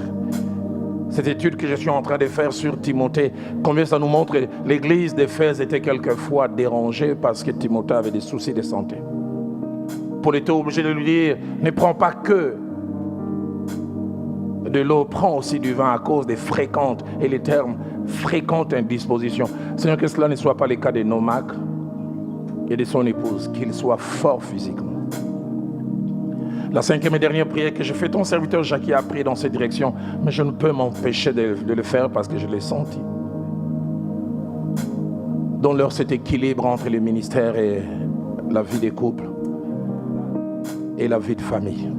Cette étude que je suis en train de faire sur Timothée, combien ça nous montre que l'église d'Éphèse était quelquefois dérangée parce que Timothée avait des soucis de santé. Paul était obligé de lui dire, ne prends pas que de l'eau, prends aussi du vin à cause des fréquentes, et les termes fréquentes indispositions. Seigneur, que cela ne soit pas le cas de Nomak et de son épouse, qu'il soit fort physiquement. La cinquième et dernière prière que je fais, ton serviteur Jackie a prié dans cette direction, mais je ne peux m'empêcher de le faire parce que je l'ai senti. Donne-leur cet équilibre entre les ministères et la vie des couples et la vie de famille.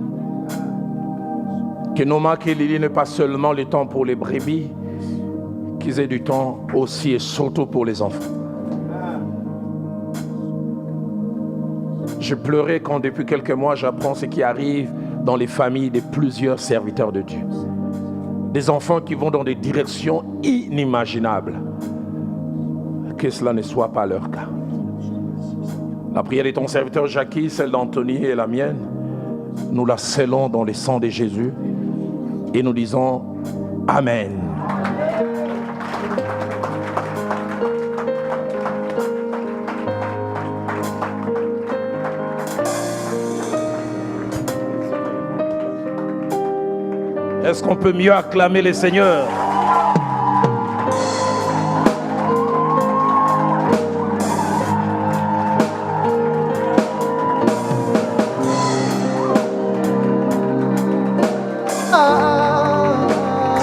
Que Nomak et Lily n'aient pas seulement le temps pour les brebis, qu'ils aient du temps aussi et surtout pour les enfants. Je pleurais quand depuis quelques mois j'apprends ce qui arrive dans les familles de plusieurs serviteurs de Dieu. Des enfants qui vont dans des directions inimaginables. Que cela ne soit pas leur cas. La prière de ton serviteur Jackie, celle d'Anthony et la mienne, nous la scellons dans le sang de Jésus et nous disons Amen. Est-ce qu'on peut mieux acclamer le Seigneur?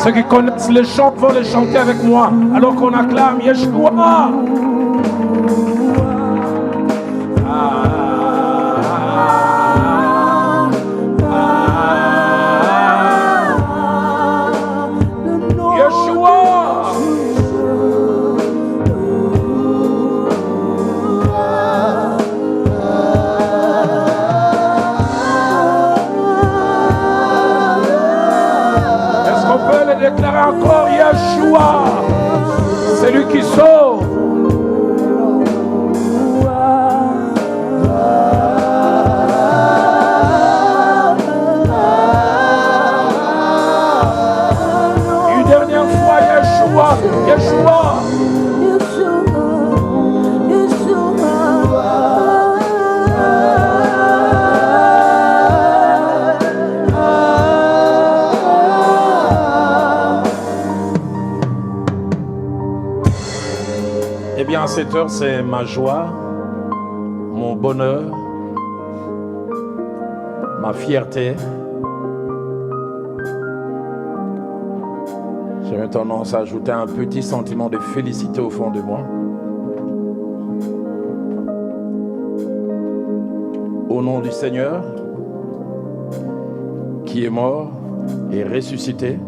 Ceux qui connaissent le chant vont le chanter avec moi alors qu'on acclame Yeshua. Déclarer encore Yeshua, c'est lui qui sauve. Une dernière fois Yeshua, Yeshua. Eh bien, à cette heure, c'est ma joie, mon bonheur, ma fierté. J'ai même tendance à ajouter un petit sentiment de félicité au fond de moi. Au nom du Seigneur, qui est mort et ressuscité,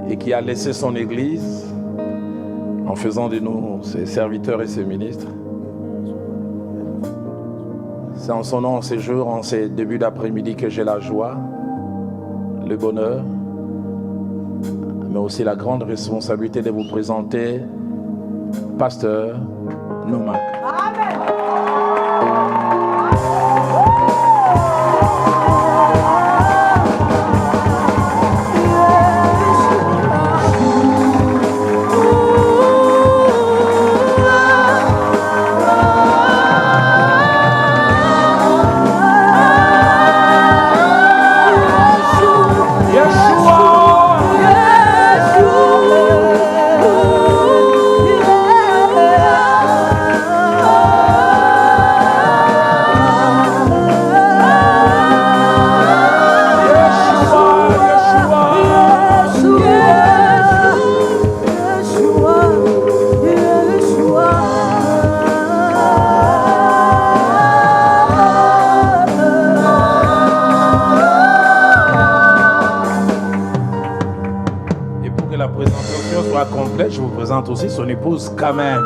et qui a laissé son Église, en faisant de nous ses serviteurs et ses ministres. C'est en son nom, en ces jours, en ces débuts d'après-midi que j'ai la joie, le bonheur, mais aussi la grande responsabilité de vous présenter Pasteur Nomak. Amen. Je vous présente aussi son épouse Kamen.